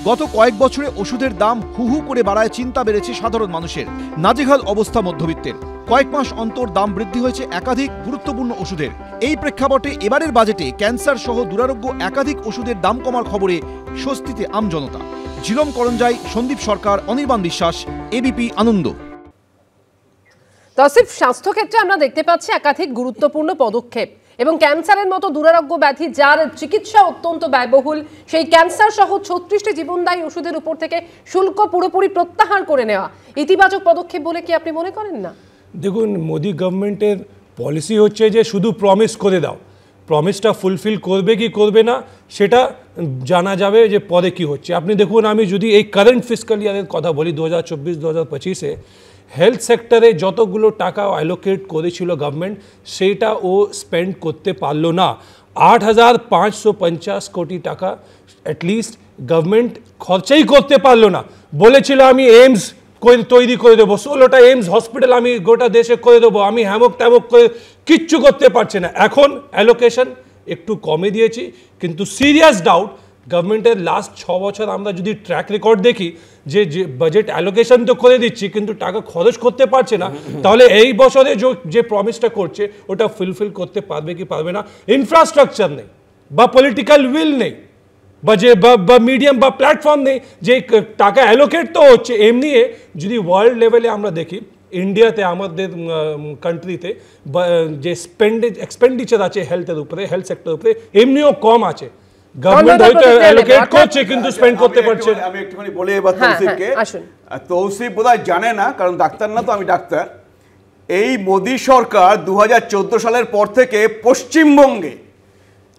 গত কয়েক বছরে ওষুধের দাম হু হু করে বাড়ায় চিন্তা বেড়েছে সাধারণ মানুষের। নাজেহাল অবস্থা মধ্যবিত্তের। কয়েক মাস অন্তর দাম বৃদ্ধি হয়েছে একাধিক গুরুত্বপূর্ণ ওষুধের। এই প্রেক্ষাপটে এবারের বাজেটে ক্যান্সার সহ দুরারোগ্য একাধিক ওষুধের দাম কমার খবরে স্বস্তিতে আমজনতা। ঝিলম করঞ্জাই, সন্দীপ সরকার, অনির্বাণ বিশ্বাস, এবিপি আনন্দ। তসিফ, স্বাস্থ্যক্ষেত্রে আমরা দেখতে পাচ্ছি একাধিক গুরুত্বপূর্ণ পদক্ষেপ এবং ক্যান্সারের মতো দুরারোগ্য ব্যাধি যার চিকিৎসা অত্যন্ত ব্যয়বহুল, সেই ক্যান্সার সহ 36টি জীবনদায়ী ওষুধের উপর থেকে শুল্ক পুরোপুরি প্রত্যাহার করে নেওয়া ইতিবাচক পদক্ষেপ বলে কি আপনি মনে করেন না? দেখুন, মোদি গভর্নমেন্টের পলিসি হচ্ছে যে শুধু প্রমিস করে দাও, প্রমিসটা ফুলফিল করবে কি করবে না সেটা জানা যাবে যে পরে কি হচ্ছে। আপনি দেখুন, আমি যদি এই কারেন্ট ফিসকাল ইয়ারের কথা বলি 2024-2025-এ হেলথ সেক্টরে যতগুলো টাকা অ্যালোকেট করেছিল গভর্নমেন্ট সেইটা ও স্পেন্ড করতে পারলো না। 8,550 কোটি টাকা অ্যাটলিস্ট গভর্নমেন্ট খরচাই করতে পারলো না। বলেছিল আমি এইমস তৈরি করে দেবো, 16টা এইমস হসপিটাল আমি গোটা দেশে করে দেবো, আমি হ্যামক ট্যামক করে কিচ্ছু করতে পারছে না। এখন অ্যালোকেশন একটু কমে দিয়েছি, কিন্তু সিরিয়াস ডাউট গভর্নমেন্টের লাস্ট 6 বছর আমরা যদি ট্র্যাক রেকর্ড দেখি যে বাজেট অ্যালোকেশন তো করে দিচ্ছি কিন্তু টাকা খরচ করতে পারছে না, তাহলে এই বছরে যে প্রমিসটা করছে ওটা ফুলফিল করতে পারবে কি পারবে না। ইনফ্রাস্ট্রাকচার নেই বা পলিটিক্যাল উইল নেই বা মিডিয়াম বা প্ল্যাটফর্ম নেই যে টাকা অ্যালোকেট তো হচ্ছে। এমনি যদি ওয়ার্ল্ড লেভেলে আমরা দেখি, ইন্ডিয়াতে আমাদের কান্ট্রিতে যে এক্সপেন্ডিচার আছে হেলথের উপরে, হেলথ সেক্টরের উপরে এমনিও কম আছে। গভর্নমেন্ট হয়তো অ্যালোকেট করছে কিন্তু স্পেন্ড করতে পারছে না। আমি একটুখানি বলি এবার তৌসিফকে। তৌসিফ বোধহয় জানে না, কারণ ডাক্তার না, তো আমি ডাক্তার। এই মোদী সরকার 2014 সালের পর থেকে পশ্চিমবঙ্গে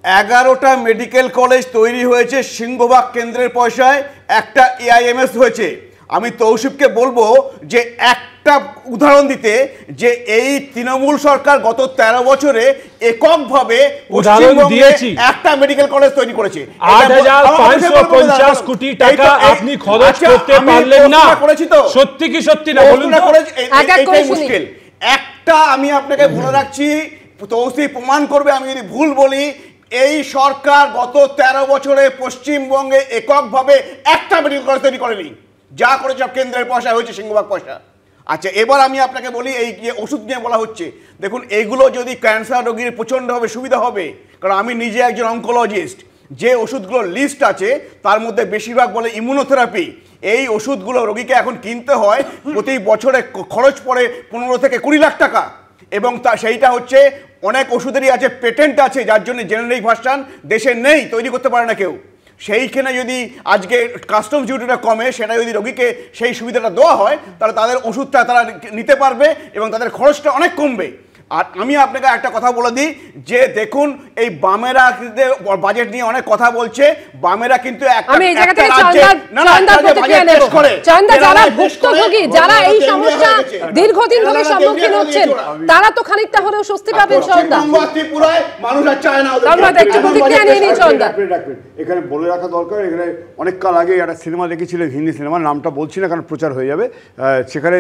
11টা মেডিকেল কলেজ তৈরি হয়েছে সিংহভাগ কেন্দ্রের পয়সায়, একটা AIMS হয়েছে। আমি তৌসিফকে বলবো যে একটা উদাহরণ দিতে, যে এই তৃণমূল সরকার গত 13 বছরে এককভাবে পশ্চিমবঙ্গে একটা মেডিকেল কলেজ তৈরি করেছে। 8,550 কোটি টাকা আপনি খরচ করতে পারলেন না, সত্যি কি সত্যি না বলুন তো? এটাই মুশকিল। একটা আমি আপনাকে বলে রাখছি, তৌসিফ প্রমাণ করবে আমি যদি ভুল বলি, এই সরকার গত 13 বছরে পশ্চিমবঙ্গে এককভাবে একটা মেডিকেল কলেজ তৈরি করেনি, যা করেছে সব কেন্দ্রের পয়সা হয়েছে, সিংহভাগ পয়সা। আচ্ছা, এবার আমি আপনাকে বলি এই ওষুধ নিয়ে বলা হচ্ছে, দেখুন এইগুলো যদি ক্যান্সার রোগীর প্রচণ্ডভাবে সুবিধা হবে, কারণ আমি নিজে একজন অনকোলজিস্ট। যে ওষুধগুলোর লিস্ট আছে তার মধ্যে বেশিরভাগ বলে ইমিউনোথেরাপি। এই ওষুধগুলো রোগীকে এখন কিনতে হয়, প্রতি বছরে খরচ পড়ে 15 থেকে 20 লাখ টাকা, এবং সেইটা হচ্ছে অনেক ওষুধেরই আছে পেটেন্ট আছে, যার জন্য জেনারিক ভার্সন দেশে নেই, তৈরি করতে পারে না কেউ। সেইখানে যদি আজকে কাস্টমস ডিউটিটা কমে, সেটা যদি রোগীকে সেই সুবিধাটা দেওয়া হয়, তাহলে তাদের ওষুধটা তারা নিতে পারবে এবং তাদের খরচটা অনেক কমবে। আর আমি আপনাকে একটা কথা বলে দিই যে দেখুন, এই বামেরা বাজেট নিয়ে অনেক কথা বলছে, বামেরা কিন্তু যারা এই সমস্যা দীর্ঘদিন ধরে সম্মুখীন হচ্ছেন তারা তো খানিকটা হলেও স্বস্তি পাবেন। এখানে বলে রাখা দরকার, এখানে অনেক কাল আগে একটা সিনেমা দেখেছিলেন, হিন্দি সিনেমা, নামটা বলছি না কারণ প্রচার হয়ে যাবে। সেখানে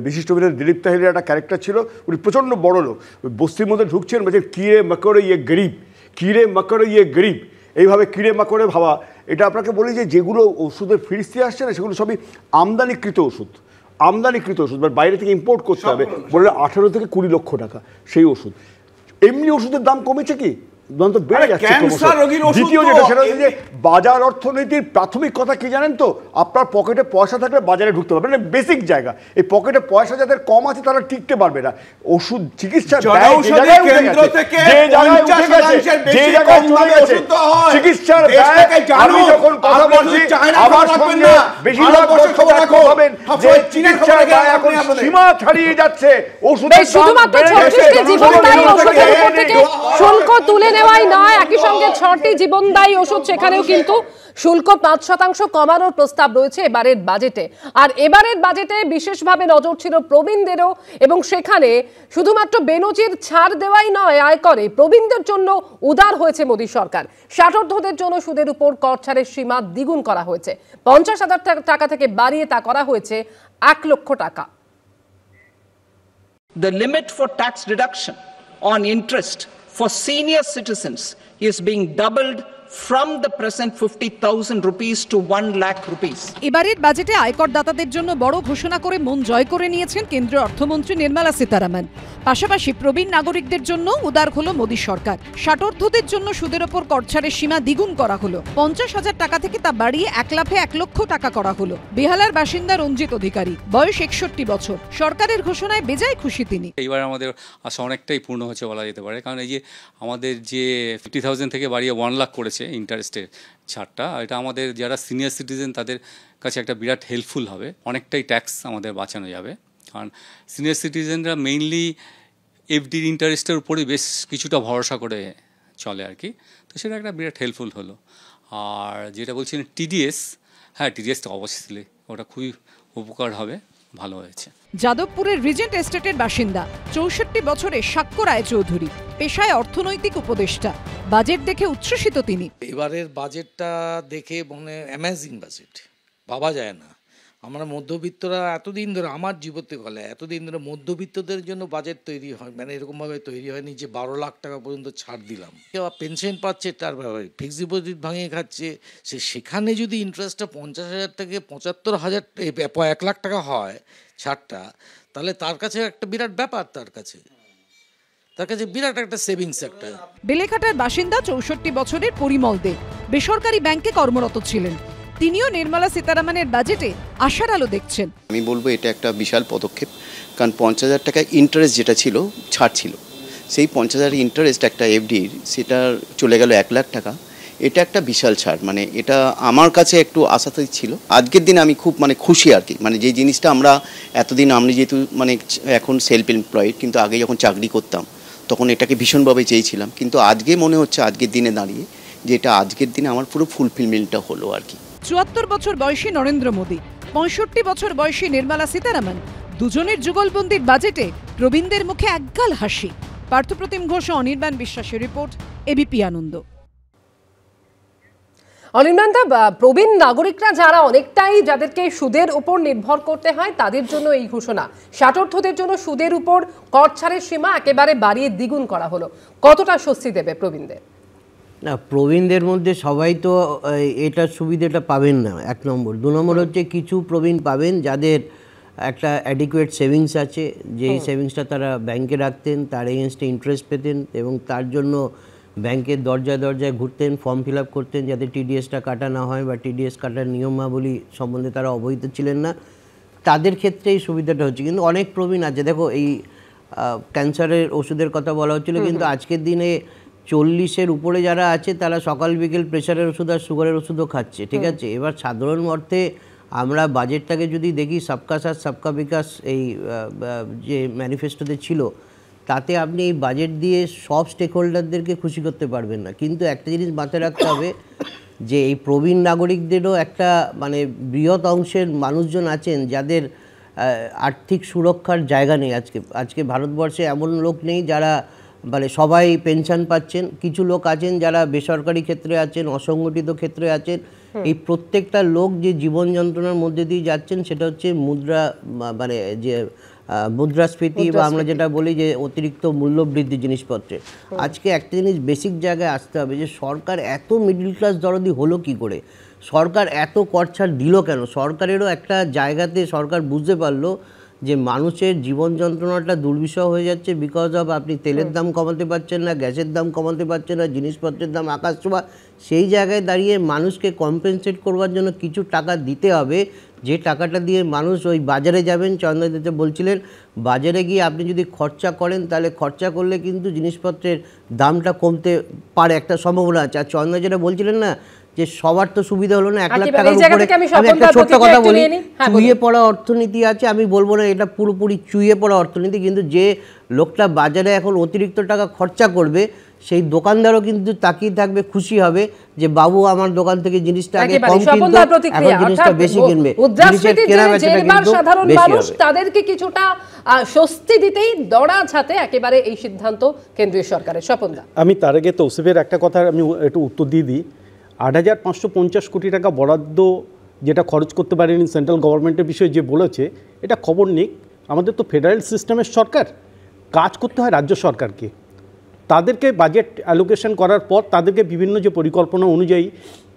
বিশিষ্ট অভিনেতা দিলীপ তাহিরের একটা ক্যারেক্টার ছিল, উনি প্রচণ্ড বড় লোক, বস্তির মধ্যে ঢুকছেন, বলছেন কিরে মকড়ে ইয়ে গরিব, কিরে মকড়ে ইয়ে গরিব, এইভাবে কিরে মকড়ে ভাবা। এটা আপনাকে বলি যে যেগুলো ওষুধের ফিরিস্তি আসছে না, সেগুলো সবই আমদানিকৃত ওষুধ, আমদানিকৃত ওষুধ, মানে বাইরে থেকে ইম্পোর্ট করতে হবে, বললে 18 থেকে 20 লক্ষ টাকা সেই ওষুধ। এমনি ওষুধের দাম কমেছে কি? বেড়ে যাচ্ছে। দ্বিতীয় যেটা, সেটা হচ্ছে যে বাজার অর্থনীতির প্রাথমিক কথা কি জানেন তো, আপনার পকেটে পয়সা থাকলে বাজারে ঢুকতে পারবে, মানে বেসিক জায়গা। এই পকেটে পয়সা যাদের কম আছে তারা টিকতে পারবে না। ওষুধ চিকিৎসা চিকিৎসার আমি যখন কথা বলছি আমার সঙ্গে বেশিরভাগ হবেন যে চিকিৎসার ব্যয় এখন সীমা ছাড়িয়ে যাচ্ছে। ওষুধের শুল্ক তুলে নেওয়াই নয়, একই সঙ্গে 6টি জীবনদায়ী ওষুধ সেখানেও কিন্তু শুল্ক 5% কমানোর প্রস্তাব রয়েছে এবারের বাজেটে। আর এবারের বাজেটে বিশেষভাবে নজর ছিল প্রবীণদেরও, এবং সেখানে শুধুমাত্র বেনজির ছাড় দেওয়াই নয়, আয়করে প্রবীণদের জন্য উদার হয়েছে মোদী সরকার। ষাটোর্ধ্বদের জন্য সুদের উপর কর ছাড়ের সীমা দ্বিগুণ করা হয়েছে, 50,000 টাকা থেকে বাড়িয়ে তা করা হয়েছে 1 লক্ষ টাকা। The limit for tax reduction on interest for senior citizens is being doubled from the present 50,000 rupees to 1 lakh rupees. এবারের বাজেটে আয়কর দাতাদের জন্য বড় ঘোষণা করে মন জয় করে নিয়েছেন কেন্দ্রীয় অর্থমন্ত্রী নির্মলা সীতারামন। পাশাপাশি প্রবীণ নাগরিকদের জন্য উদার হলো মোদী সরকার। ষাটোর্ধ্বদের জন্য সুদের ওপর কর ছাড়ের সীমা দ্বিগুণ করা হলো, 50,000 টাকা থেকে তা বাড়িয়ে 1 লক্ষ টাকা করা হলো। বেহালার বাসিন্দা রঞ্জিত অধিকারী, বয়স 61 বছর। সরকারের ঘোষণায় বেজায় খুশি তিনি। এইবার আমাদের আশা অনেকটাই পূর্ণ হয়েছে বলা যেতে পারে, কারণ এই যে আমাদের যে 50,000 থেকে বাড়িয়ে 1 লাখ করেছে ইন্টারেস্টের ছাড়টা, এটা আমাদের যারা সিনিয়র সিটিজেন তাদের কাছে একটা বিরাট হেল্পফুল হবে। অনেকটাই ট্যাক্স আমাদের বাঁচানো যাবে, কারণ সিনিয়র সিটিজেনরা মেইনলি এফডির ইন্টারেস্টের উপরে বেশ কিছুটা ভরসা করে চলে আর কি, তো সেটা একটা বিরাট হেল্পফুল হলো। আর যেটা বলছেন টিডিএস, হ্যাঁ টিডিএসটা অবশ্যই ওটা খুবই উপকার হবে, ভালো হয়েছে। যাদবপুরের রিজেন্ট এস্টেটের বাসিন্দা 64 বছরের সাক্ষ্য রায়চৌধুরী, পেশায় অর্থনৈতিক উপদেষ্টা। বাজেট দেখে উচ্ছ্বসিত তিনি। এবারের বাজেটটা দেখে মানে অ্যামেজিং বাজেট, ভাবা যায় না। আমরা মধ্যবিত্তরা এতদিন ধরে, আমার জীবতে গেলে এতদিন ধরে মধ্যবিত্তদের জন্য বাজেট তৈরি হয়, মানে এরকমভাবে তৈরি হয়নি যে 12 লাখ টাকা পর্যন্ত ছাড় দিলাম। কেউ পেনশন পাচ্ছে, তার ফিক্সড ডিপোজিট ভাঙিয়ে খাচ্ছে, সেখানে যদি ইন্টারেস্টটা 50,000 থেকে 75,000 1 লাখ টাকা হয় ছাড়টা, তাহলে তার কাছে একটা বিরাট ব্যাপার, তার কাছে বিরাট একটা সেভিংস একটা। বেলেঘাটার বাসিন্দা 64 বছরের পরিমল দে বেসরকারি ব্যাংকে কর্মরত ছিলেন। তিনিও নির্মলা সীতারামনের বাজেটে আশার আলো দেখছেন। আমি বলবো এটা একটা বিশাল পদক্ষেপ, কারণ 50,000 টাকা ইন্টারেস্ট যেটা ছিল, ছাড় ছিল, সেই 50,000 ইন্টারেস্ট একটা এফডির সেটা চলে গেল 1 লাখ টাকা। এটা একটা বিশাল ছাড়, মানে এটা আমার কাছে একটু আশাতীত ছিল। আজকের দিনে আমি খুব মানে খুশি আর কি, মানে যে জিনিসটা আমরা এতদিন, আমি যেহেতু মানে এখন সেলফ এমপ্লয়েড, কিন্তু আগে যখন চাকরি করতাম তখন এটাকে ভীষণভাবে চেয়েছিলাম, কিন্তু আজকে মনে হচ্ছে আজকের দিনে দাঁড়িয়ে যে এটা আজকের দিনে আমার পুরো ফুলফিলমেন্টটা হলো আর কি। 74 বছর বয়সী নরেন্দ্র মোদী, 65 বছর বয়সী নির্মলা সীতারামন, দুজনের যুগলবন্দির বাজেটে প্রবীণদের মুখে একগাল হাসি। পার্থপ্রতিম ঘোষ, অনির্বাণ বিশ্বাসের রিপোর্ট, এবিপি আনন্দ। অনির্বাণ দা, প্রবীণ নাগরিকরা যারা অনেকটাই, যাদেরকে সুদের উপর নির্ভর করতে হয়, তাদের জন্য এই ঘোষণা। ষাটোর্ধ্বদের জন্য সুদের উপর কর ছাড়ের সীমা একেবারে বাড়িয়ে দ্বিগুণ করা হলো, কতটা স্বস্তি দেবে প্রবীণদের? না, প্রবীণদের মধ্যে সবাই তো এটার সুবিধাটা পাবেন না, 1 নম্বর। 2 নম্বর হচ্ছে কিছু প্রবীণ পাবেন যাদের একটা অ্যাডিকুয়েট সেভিংস আছে, যেই সেভিংসটা তারা ব্যাংকে রাখতেন, তার এগেনস্টে ইন্টারেস্ট পেতেন এবং তার জন্য ব্যাংকের দরজায় দরজায় ঘুরতেন, ফর্ম ফিল আপ করতেন যাতে টিডিএসটা কাটা না হয়, বা টিডিএস কাটার নিয়মাবলী সম্বন্ধে তারা অবহিত ছিলেন না। তাদের ক্ষেত্রে এই সুবিধাটা হচ্ছে। কিন্তু অনেক প্রবীণ আছে, দেখো এই ক্যান্সারের ওষুধের কথা বলা হচ্ছিল, কিন্তু আজকের দিনে 40-এর উপরে যারা আছে তারা সকাল বিকেল প্রেশারের ওষুধ আর সুগারের ওষুধও খাচ্ছে, ঠিক আছে। এবার সাধারণ অর্থে আমরা বাজেটটাকে যদি দেখি, সবকা সাথ সবকা বিকাশ এই যে ম্যানিফেস্টোতে ছিল, তাতে আপনি এই বাজেট দিয়ে সব স্টেক হোল্ডারদেরকে খুশি করতে পারবেন না। কিন্তু একটা জিনিস মাথায় রাখতে হবে যে এই প্রবীণ নাগরিকদেরও একটা মানে বৃহৎ অংশের মানুষজন আছেন যাদের আর্থিক সুরক্ষার জায়গা নেই। আজকে ভারতবর্ষে এমন লোক নেই যারা মানে সবাই পেনশন পাচ্ছেন। কিছু লোক আছেন যারা বেসরকারি ক্ষেত্রে আছেন, অসংগঠিত ক্ষেত্রে আছেন। এই প্রত্যেকটা লোক যে জীবন যন্ত্রণার মধ্যে দিয়ে যাচ্ছেন, সেটা হচ্ছে মানে যে মুদ্রাস্ফীতি, বা আমরা যেটা বলি যে অতিরিক্ত মূল্য বৃদ্ধি জিনিসপত্রে। আজকে একটা জিনিস বেসিক জায়গায় আসতে হবে যে সরকার এত মিডল ক্লাস দরদি হলো কি করে, সরকার এত কর ছাড় দিল কেন। সরকারেরও একটা জায়গাতে সরকার বুঝতে পারলো যে মানুষের জীবন যন্ত্রণাটা দুর্বিষহ হয়ে যাচ্ছে বিকজ অফ আপনি তেলের দাম কমাতে পারছেন না, গ্যাসের দাম কমাতে পারছেন না, জিনিসপত্রের দাম আকাশ ছোঁয়া। সেই জায়গায় দাঁড়িয়ে মানুষকে কম্পেনসেট করবার জন্য কিছু টাকা দিতে হবে, যে টাকাটা দিয়ে মানুষ ওই বাজারে যাবেন। চন্দ্রদিতে বলছিলেন বাজারে গিয়ে আপনি যদি খরচা করেন, তাহলে খরচা করলে কিন্তু জিনিসপত্রের দামটা কমতে পারে, একটা সম্ভাবনা আছে। আর চন্দ্র যেটা বলছিলেন না যে সবার তো সুবিধা হলো না, 1 লাখ টাকার উপরে। আমি একটা ছোট্ট কথা বলি, চুইয়ে পড়া অর্থনীতি আছে। আমি বলবো না এটা পুরোপুরি চুইয়ে পড়া অর্থনীতি, কিন্তু যে লোকটা বাজারে এখন অতিরিক্ত টাকা খরচা করবে, সেই দোকানদারও কিন্তু তাকিয়ে থাকবে, খুশি হবে যে বাবু আমার দোকান থেকে জিনিসটা আগে কম কিনতো, এখন জিনিসটা বেশি কিনবে। সাধারণ মানুষ তাদেরকে কিছুটা স্বস্তি দিতেই দড়া ছাতে একেবারে এই সিদ্ধান্ত কেন্দ্রীয় সরকারের। স্বপনদা, আমি তার আগে তৌসিফের একটা কথা আমি একটু উত্তর দিয়ে দিই। 8,550 কোটি টাকা বরাদ্দ যেটা খরচ করতে পারেনি সেন্ট্রাল গভর্নমেন্টের বিষয়ে যে বলেছে, এটা খবর নেই। আমাদের তো ফেডারেল সিস্টেমের সরকার, কাজ করতে হয় রাজ্য সরকারকে। তাদেরকে বাজেট অ্যালোকেশন করার পর তাদেরকে বিভিন্ন যে পরিকল্পনা অনুযায়ী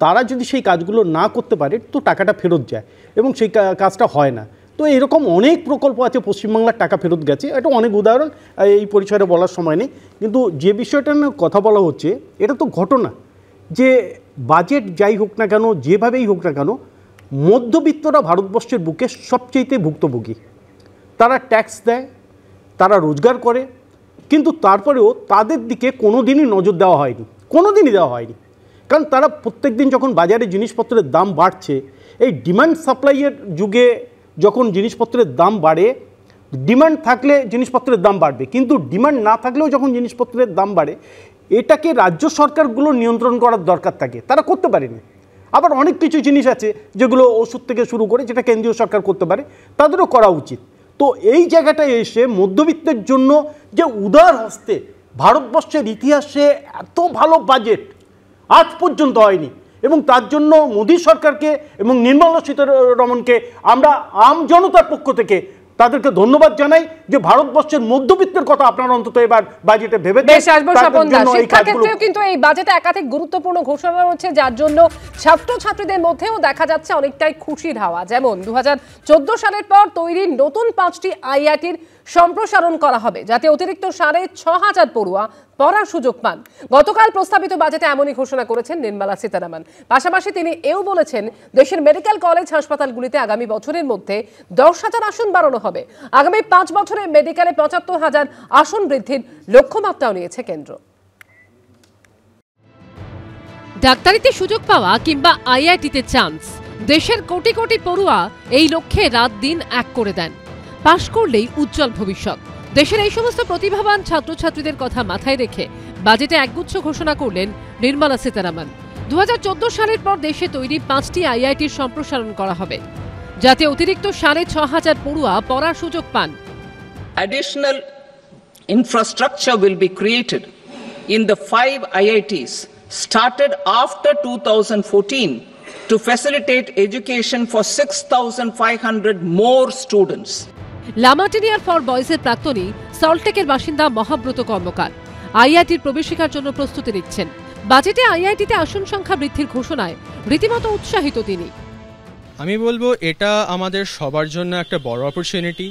তারা যদি সেই কাজগুলো না করতে পারে, তো টাকাটা ফেরত যায় এবং সেই কাজটা হয় না। তো এরকম অনেক প্রকল্প আছে পশ্চিমবাংলার টাকা ফেরত গেছে, এটা অনেক উদাহরণ এই পরিচয়ে বলার সময় নেই। কিন্তু যে বিষয়টা নিয়ে কথা বলা হচ্ছে, এটা তো ঘটনা যে বাজেট যাই হোক না কেন, যেভাবেই হোক না কেন, মধ্যবিত্তরা ভারতবর্ষের বুকে সবচেয়ে ভুক্তভোগী। তারা ট্যাক্স দেয়, তারা রোজগার করে, কিন্তু তারপরেও তাদের দিকে কোনো দিনই নজর দেওয়া হয়নি, কোনো দিনই দেওয়া হয়নি। কারণ তারা প্রত্যেক দিন যখন বাজারে জিনিসপত্রের দাম বাড়ছে, এই ডিমান্ড সাপ্লাইয়ের যুগে যখন জিনিসপত্রের দাম বাড়ে, ডিমান্ড থাকলে জিনিসপত্রের দাম বাড়বে, কিন্তু ডিমান্ড না থাকলেও যখন জিনিসপত্রের দাম বাড়ে এটাকে রাজ্য সরকারগুলো নিয়ন্ত্রণ করার দরকার থাকে, তারা করতে পারেনি। আবার অনেক কিছু জিনিস আছে যেগুলো ওষুধ থেকে শুরু করে যেটা কেন্দ্রীয় সরকার করতে পারে, তাদেরও করা উচিত। তো এই জায়গাটায় এসে মধ্যবিত্তের জন্য যে উদার হস্তে ভারতবর্ষের ইতিহাসে এত ভালো বাজেট আজ পর্যন্ত হয়নি, এবং তার জন্য মোদী সরকারকে এবং নির্মলা সীতারমণকে আমরা আম জনতার পক্ষ থেকে তাদেরকে ধন্যবাদ জানাই যে ভারতবর্ষের মধ্যবিত্তের কথা আপনারা অন্তত এবার বাজেটে ভেবে শিক্ষাক্ষেত্রেও কিন্তু এই বাজেটে একাধিক গুরুত্বপূর্ণ ঘোষণা রয়েছে, যার জন্য ছাত্রছাত্রীদের মধ্যেও দেখা যাচ্ছে অনেকটাই খুশির হাওয়া। যেমন 2014 সালের পর তৈরি নতুন 5টি আইআইটির সম্প্রসারণ করা হবে, যাতে অতিরিক্ত 6,500 পড়ুয়া পড়ার সুযোগ পান। গতকাল প্রস্তাবিত বাজেটে এমনই ঘোষণা করেছেন নির্মলা সীতারামন। পাশাপাশি তিনি এও বলেছেন দেশের মেডিকেল কলেজ হাসপাতালগুলিতে আগামী বছরের মধ্যে 10,000 আসন বাড়ানো হবে। আগামী 5 বছরে মেডিকেলে 75,000 আসন বৃদ্ধির লক্ষ্যমাত্রাও নিয়েছে কেন্দ্র। ডাক্তারিতে সুযোগ পাওয়া কিংবা আইআইটিতে চান্স, দেশের কোটি কোটি পড়ুয়া এই লক্ষ্যে রাত দিন এক করে দেন। পাশ করলেই উজ্জ্বল ভবিষ্যৎ। দেশের এই সমস্ত প্রতিভাবান ছাত্রছাত্রীদের কথা মাথায় রেখে বাজেটে একগুচ্ছ ঘোষণা করলেন নির্মলা সীতারামন। 2014 সালের পর দেশে তৈরি 5টি আইআইটির সম্প্রসারণ করা হবে, যাতে অতিরিক্ত 6,500 পড়ুয়া পড়ার সুযোগ পান। Additional infrastructure will be created in the 5 IITs started after 2014 to facilitate education for 6,500 more students. লামাটেনিয়ার for বয়েজের প্রাক্তনী সল্টটেকের বাসিন্দা মহাব্রত কর্মকার আইআইটির প্রবেশিকার জন্য প্রস্তুতি নিচ্ছেন। বাজেটে আইআইটিতে আসন সংখ্যা বৃদ্ধির ঘোষণায় রীতিমতো উৎসাহিত তিনি। আমি বলবো এটা আমাদের সবার জন্য একটা বড় অপরচুনিটি।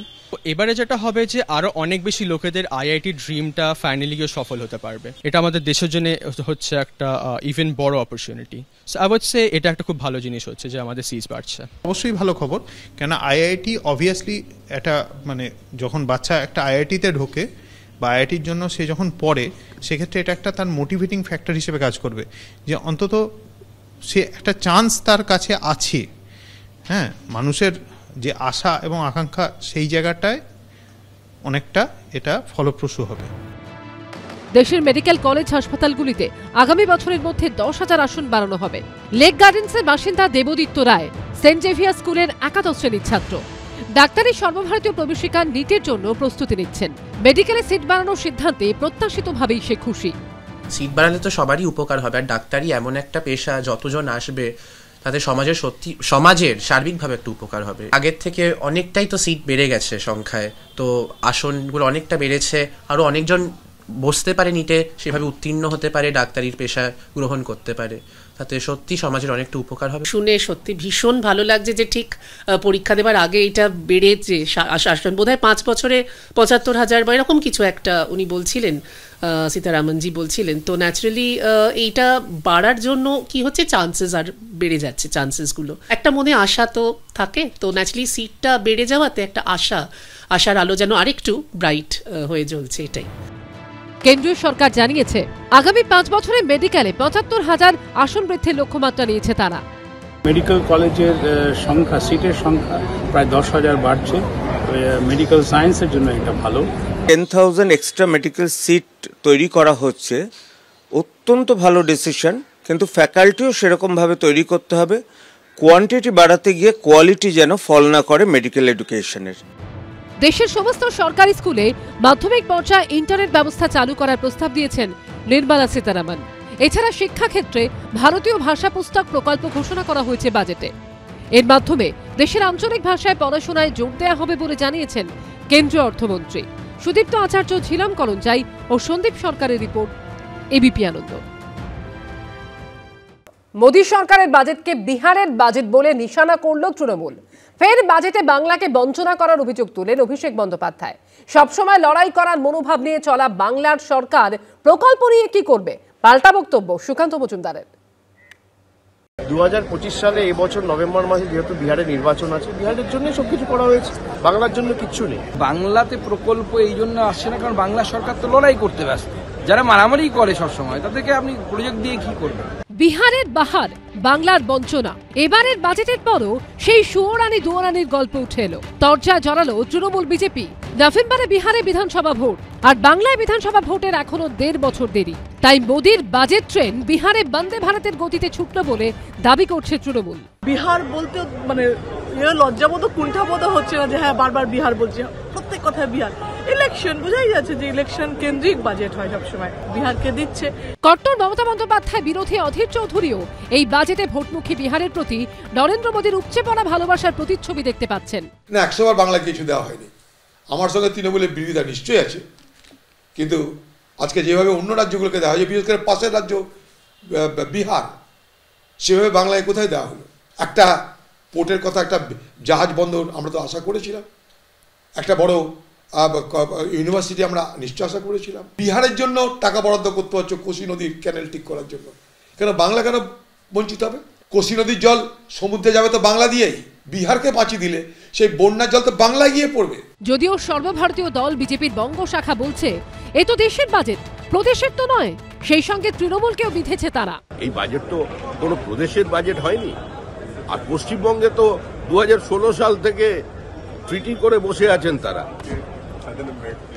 এবারে যেটা হবে যে আরো অনেক বেশি লোকেদের আইআইটি ড্রিমটা ফাইনালি গিয়ে সফল হতে পারবে। এটা আমাদের দেশের জন্য হচ্ছে একটা ইভেন বড় opportunity. So I would say এটা একটা খুব ভালো জিনিস হচ্ছে যে আমাদের সিজ বাড়ছে। অবশ্যই ভালো খবর, কেন আইআইটি অবভিয়াসলি এটা মানে যখন বাচ্চা একটা আইআইটিতে ঢোকে বা আইআইটির জন্য সে যখন পড়ে, সেক্ষেত্রে এটা একটা তার মোটিভেটিং ফ্যাক্টর হিসেবে কাজ করবে যে অন্তত সে একটা চান্স তার কাছে আছে। হ্যাঁ, মানুষের যে আশা এবং আকাঙ্ক্ষা সেই জায়গাটায় অনেকটা এটা ফলপ্রসূ হবে। দেশের মেডিকেল কলেজ হাসপাতালগুলিতে আগামী বছরের মধ্যে 10,000 আসন বাড়ানো হবে। লেক গার্ডেন্সের বাসিন্দা দেবদীপ্ত রায় সেন্ট জেভিয়ার স্কুলের একাদশ শ্রেণীর ছাত্র। ডাক্তারি সর্বভারতীয় প্রবেশিকা নিটের জন্য প্রস্তুতি নিচ্ছেন। মেডিকেলে সিট বাড়ানোর সিদ্ধান্তে প্রত্যাশিতভাবেই সে খুশি। সিট বাড়ালে তো সবারই উপকার হবে, আর ডাক্তারি এমন একটা পেশা যতজন আসবে তাদের সমাজের সার্বিকভাবে একটু উপকার হবে। আগের থেকে অনেকটাই তো সিট বেড়ে গেছে সংখ্যায়, তো আসনগুলো অনেকটা বেড়েছে, আরও অনেকজন বসতে পারে নিটে, সেভাবে উত্তীর্ণ হতে পারে, ডাক্তারির পেশা গ্রহণ করতে পারে, তাতে সত্যি সমাজের অনেকটা উপকার হবে। শুনে সত্যি ভীষণ ভালো লাগছে যে ঠিক পরীক্ষা দেওয়ার আগে এটা বেড়েছে। আসন বোধহয় 5 বছরে 75,000 বা এরকম কিছু একটা উনি বলছিলেন, সীতারামনজি বলছিলেন। তো ন্যাচারালি এইটা বাড়ার জন্য কি হচ্ছে, চান্সেস আর বেড়ে যাচ্ছে, চান্সেসগুলো একটা মনে আশা তো থাকে, তো ন্যাচারালি সিটটা বেড়ে যাওয়াতে একটা আশার আলো যেন আরেকটু ব্রাইট হয়ে জ্বলছে, এটাই। কেন্দ্রীয় সরকার জানিয়েছে আগামী 5 বছরে মেডিকেলে 75,000 আসন বৃদ্ধির লক্ষ্যমাত্রা নিয়েছে তারা। মেডিকেল কলেজের সংখ্যা, সিটের সংখ্যা প্রায় 10,000 বাড়ছে। মেডিকেল সায়েন্সের জন্য এটা ভালো। 10,000 এক্সট্রা মেডিকেল সিট তৈরি করা হচ্ছে, অত্যন্ত ভালো ডিসিশন, কিন্তু ফ্যাকাল্টিও সেরকমভাবে তৈরি করতে হবে। কোয়ান্টিটি বাড়াতে গিয়ে কোয়ালিটি যেন ফল না করে মেডিকেল এডুকেশনের। দেশের সমস্ত সরকারি স্কুলে মাধ্যমিক পর্যায়ে ইন্টারনেট ব্যবস্থা চালু করার প্রস্তাব দিয়েছেন নির্মলা সীতারামন। এছাড়া শিক্ষাক্ষেত্রে ভারতীয় ভাষা পুস্তক প্রকল্প ঘোষণা করা হয়েছে বাজেটে। এর মাধ্যমে দেশের আঞ্চলিক ভাষায় পড়াশোনায় জোর দেওয়া হবে বলে জানিয়েছেন কেন্দ্রীয় অর্থমন্ত্রী। সুদীপ্ত আচার্য, ঝিলাম করঞ্জাই ও সন্দীপ সরকারের রিপোর্ট, এবিপি আনন্দ। মোদী সরকারের বাজেটকে বিহারের বাজেট বলে নিশানা করল তৃণমূল। ফের বাজেটে বাংলাকে বঞ্চনা করার অভিযোগ তুলেন অভিষেক বন্দ্যোপাধ্যায়। সবসময় লড়াই করার মনোভাব নিয়ে চলা বাংলার সরকার প্রকল্প নিয়ে কি করবে, পাল্টা বক্তব্য সুকান্ত মজুমদারের। 2025 সালে এবছর নভেম্বর মাসে যেহেতু বিহারে নির্বাচন আছে, বিহারের জন্য সবকিছু করা হয়েছে, বাংলার জন্য কিচ্ছু নেই। বাংলাতে প্রকল্প এই জন্য আসছে না কারণ বাংলা সরকার তো লড়াই করতে ব্যস্ত। যারা মারামারি করে সবসময় তাদেরকে আপনি প্রজেক্ট দিয়ে কি করবেন? বিহারের বাহার, বাংলার বঞ্চনা। এবারের বাজেটের পরও সেই সুয়োরানি দুয়োরানির গল্প উঠে এলো। তরজায় জড়ালো তৃণমূল বিজেপি। নভেম্বরে বিহারে বিধানসভা ভোট, আর বাংলায় বিধানসভা ভোটের এখনো 1.5 বছর দেরি। তাই মোদির বাজেট ট্রেন বিহারে বন্দে ভারতের গতিতে ছুটল বলে দাবি করছে তৃণমূল। বিহার বলতে মানে লজ্জাবোধ কুণ্ঠাবোধ হচ্ছে না যে হ্যাঁ বারবার বিহার বলছে, প্রত্যেক কথায় বিহার। ইলেকশন বোঝাই যাচ্ছে যে ইলেকশন কেন্দ্রিক বাজেট হয় সবসময়, বিহারকে দিচ্ছে। কট্টর মমতা বন্দ্যোপাধ্যায় বিরোধী অধীর চৌধুরীও এই বাজেটে ভোটমুখী বিহারের প্রতি নরেন্দ্র মোদীর উপচে পড়া ভালোবাসার প্রতিচ্ছবি দেখতে পাচ্ছেন। না, 100 বার বাংলায় কিছু দেওয়া হয়নি। আমার সঙ্গে তৃণমূলের বিরোধিতা নিশ্চয়ই আছে, কিন্তু আজকে যেভাবে অন্য রাজ্যগুলোকে দেওয়া হয়, বিশেষ করে পাশের রাজ্য বিহার, সেভাবে বাংলায় কোথায় দেওয়া হলো? একটা পোর্টের কথা, একটা জাহাজ বন্দর আমরা তো আশা করেছিলাম, একটা বড় ইউনিভার্সিটি আমরা নিশ্চয় আশা করেছিলাম। বিহারের জন্য টাকা বরাদ্দ করতে হচ্ছে কোশি নদীর ক্যানেল ঠিক করার জন্য, কেন বাংলা কেন বঞ্চিত হবে? কোশি নদীর জল সমুদ্রে যাবে তো বাংলা দিয়েই, বিহারকে বাঁচিয়ে দিলে সেই বন্যার জল তো বাংলায় গিয়ে পড়বে। যদিও সর্বভারতীয় দল বিজেপির বঙ্গ শাখা বলছে এ তো দেশের বাজেট, প্রদেশের তো নয়। সেই সঙ্গে তৃণমূলকেও বিধেছে তারা। এই বাজেট তো কোনো প্রদেশের বাজেট হয়নি, আর পশ্চিমবঙ্গে তো 2016 সাল থেকে ট্রিটি করে বসে আছেন তারা,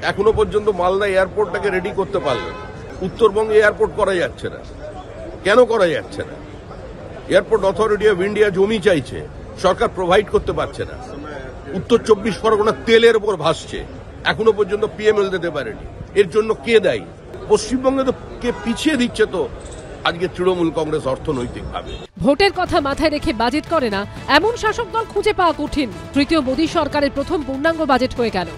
এখনো পর্যন্ত মালদা এয়ারপোর্টটাকে রেডি করতে পারলেন। উত্তরবঙ্গে এয়ারপোর্ট করা যাচ্ছে না, কেন করা যাচ্ছে না? এয়ারপোর্ট অথরিটি অফ ইন্ডিয়া জমি চাইছে, সরকার প্রোভাইড করতে পারছে না। উত্তর 24 পরগনা তেলের উপর ভাসছে, এখনো পর্যন্ত পিএমএল দিতে পারেনি। এর জন্য কে দায়ী? পশ্চিমবঙ্গে তো কে পিছিয়ে দিচ্ছে তো আজকে তৃণমূল কংগ্রেস অর্থনৈতিকভাবে। ভোটের কথা মাথায় রেখে বাজেট করে না এমন শাসক দল খুঁজে পাওয়া কঠিন। তৃতীয় মোদী সরকারের প্রথম পূর্ণাঙ্গ বাজেট হয়ে গেল।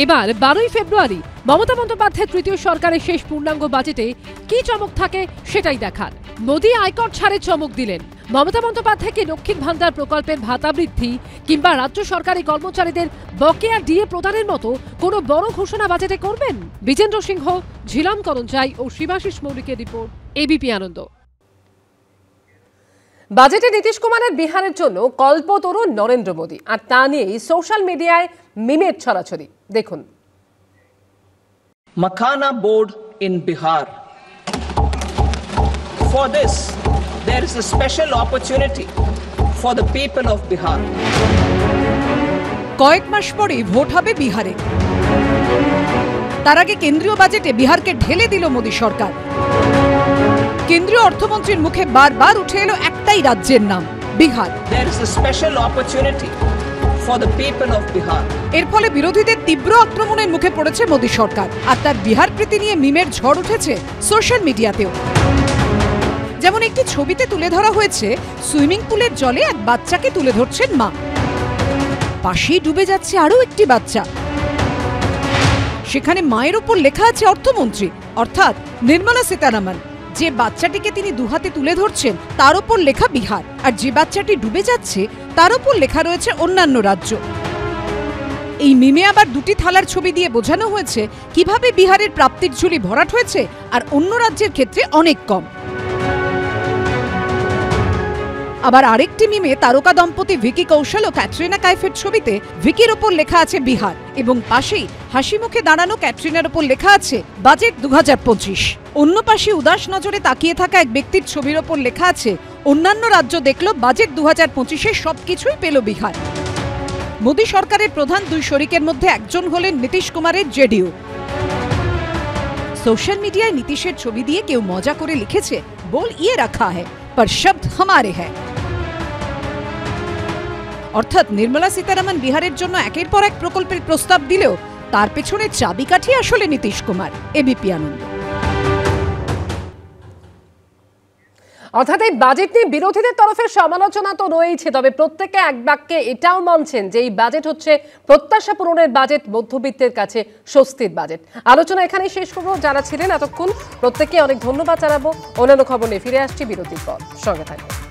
এবার 12ই ফেব্রুয়ারি মমতা বন্দ্যোপাধ্যায়ের তৃতীয় সরকারের শেষ পূর্ণাঙ্গ বাজেটে কি চমক থাকে সেটাই দেখার। মোদী আয়কর ছাড়ে চমক দিলেন। মমতা বন্দ্যোপাধ্যায়কে লক্ষ্মীর ভান্ডার প্রকল্পের ভাতা বৃদ্ধি কিংবা রাজ্য সরকারি কর্মচারীদের বকেয়া ডিএ প্রদানের মতো কোনো বড় ঘোষণা বাজেটে করবেন? বিজেন্দ্র সিংহ, ঝিলাম করঞ্চাই ও শিবাশিস মৌলিকের রিপোর্ট, এবিপি আনন্দ। বাজেটে নীতিশ কুমারের বিহারের জন্য কল্পতরু নরেন্দ্র মোদী, আর তা নিয়েই সোশ্যাল মিডিয়ায় মিমের ছড়াছড়ি। দেখুন। Makhana board in Bihar. For this, there is a special opportunity for the people of Bihar. কয়েক মাস পরেই ভোট হবে বিহারে। তার আগে কেন্দ্রীয় বাজেটে বিহারকে ঢেলে দিল মোদী সরকার। কেন্দ্রীয় অর্থমন্ত্রীর মুখে বারবার উঠে এলো একটাই রাজ্যের নাম, Bihar. There is a special opportunity for the people of Bihar. এর ফলে বিরোধীদের তীব্র আক্রমণের মুখে পড়েছে মোদী সরকার, আর তার বিহার প্রীতি নিয়ে মিমের ঝড় উঠেছে সোশ্যাল মিডিয়াতেও। যেমন একটি ছবিতে তুলে ধরা হয়েছে সুইমিং পুলের জলে এক বাচ্চাকে তুলে ধরছেন মা, পাশেই ডুবে যাচ্ছে আরো একটি বাচ্চা। সেখানে মায়ের উপর লেখা আছে অর্থমন্ত্রী অর্থাৎ নির্মলা সীতারামন। যে বাচ্চাটিকে তিনি দুহাতে তুলে ধরছেন তার উপর লেখা বিহার, আর যে বাচ্চাটি ডুবে যাচ্ছে তার উপর লেখা রয়েছে অন্যান্য রাজ্য। এই মিমে আবার দুটি থালার ছবি দিয়ে বোঝানো হয়েছে কিভাবে বিহারের প্রাপ্তির ঝুলি ভরাট হয়েছে আর অন্য রাজ্যের ক্ষেত্রে অনেক কম। আবার আরেকটি মিমে তারকা দম্পতি ভিকি কৌশল ও ক্যাটরিনা কাইফের ছবিতে ভিকির ওপর লেখা আছে বিহার, এবং পাশেই হাসি মুখে দাঁড়ানো ক্যাটরিনার ওপর লেখা আছে বাজেট 2025। অন্য পাশে উদাস নজরে তাকিয়ে থাকা এক ব্যক্তির ছবির ওপর লেখা আছে অন্যান্য রাজ্য দেখলো বাজেট 2025-এ সবকিছুই পেল বিহার। মোদী সরকারের প্রধান দুই শরিকের মধ্যে একজন হলেন নীতিশ কুমারের জেডিইউ। সোশ্যাল মিডিয়ায় নীতিশের ছবি দিয়ে কেউ মজা করে লিখেছে बोल ये रखा है पर शब्द हमारे हैं। অর্থাৎ নির্মলা সীতারামন বিহারের জন্য একের পর এক প্রকল্পের প্রস্তাব দিলেও তার পেছনে চাবিকাঠি আসলে নীতিশ কুমার। এবিপি আনন্দ। অর্থাৎ এই বাজেট নিয়ে বিরোধীদের তরফে সমালোচনা তো রয়েছে, তবে প্রত্যেকে এক বাক্যে এটাও মানছেন যে এই বাজেট হচ্ছে প্রত্যাশা পূরণের বাজেট, মধ্যবিত্তের কাছে স্বস্তির বাজেট। আলোচনা এখানেই শেষ করবো। যারা ছিলেন এতক্ষণ প্রত্যেককে অনেক ধন্যবাদ জানাবো। অন্যান্য খবর নিয়ে ফিরে আসছি বিরতির পর, সঙ্গে থাকবেন।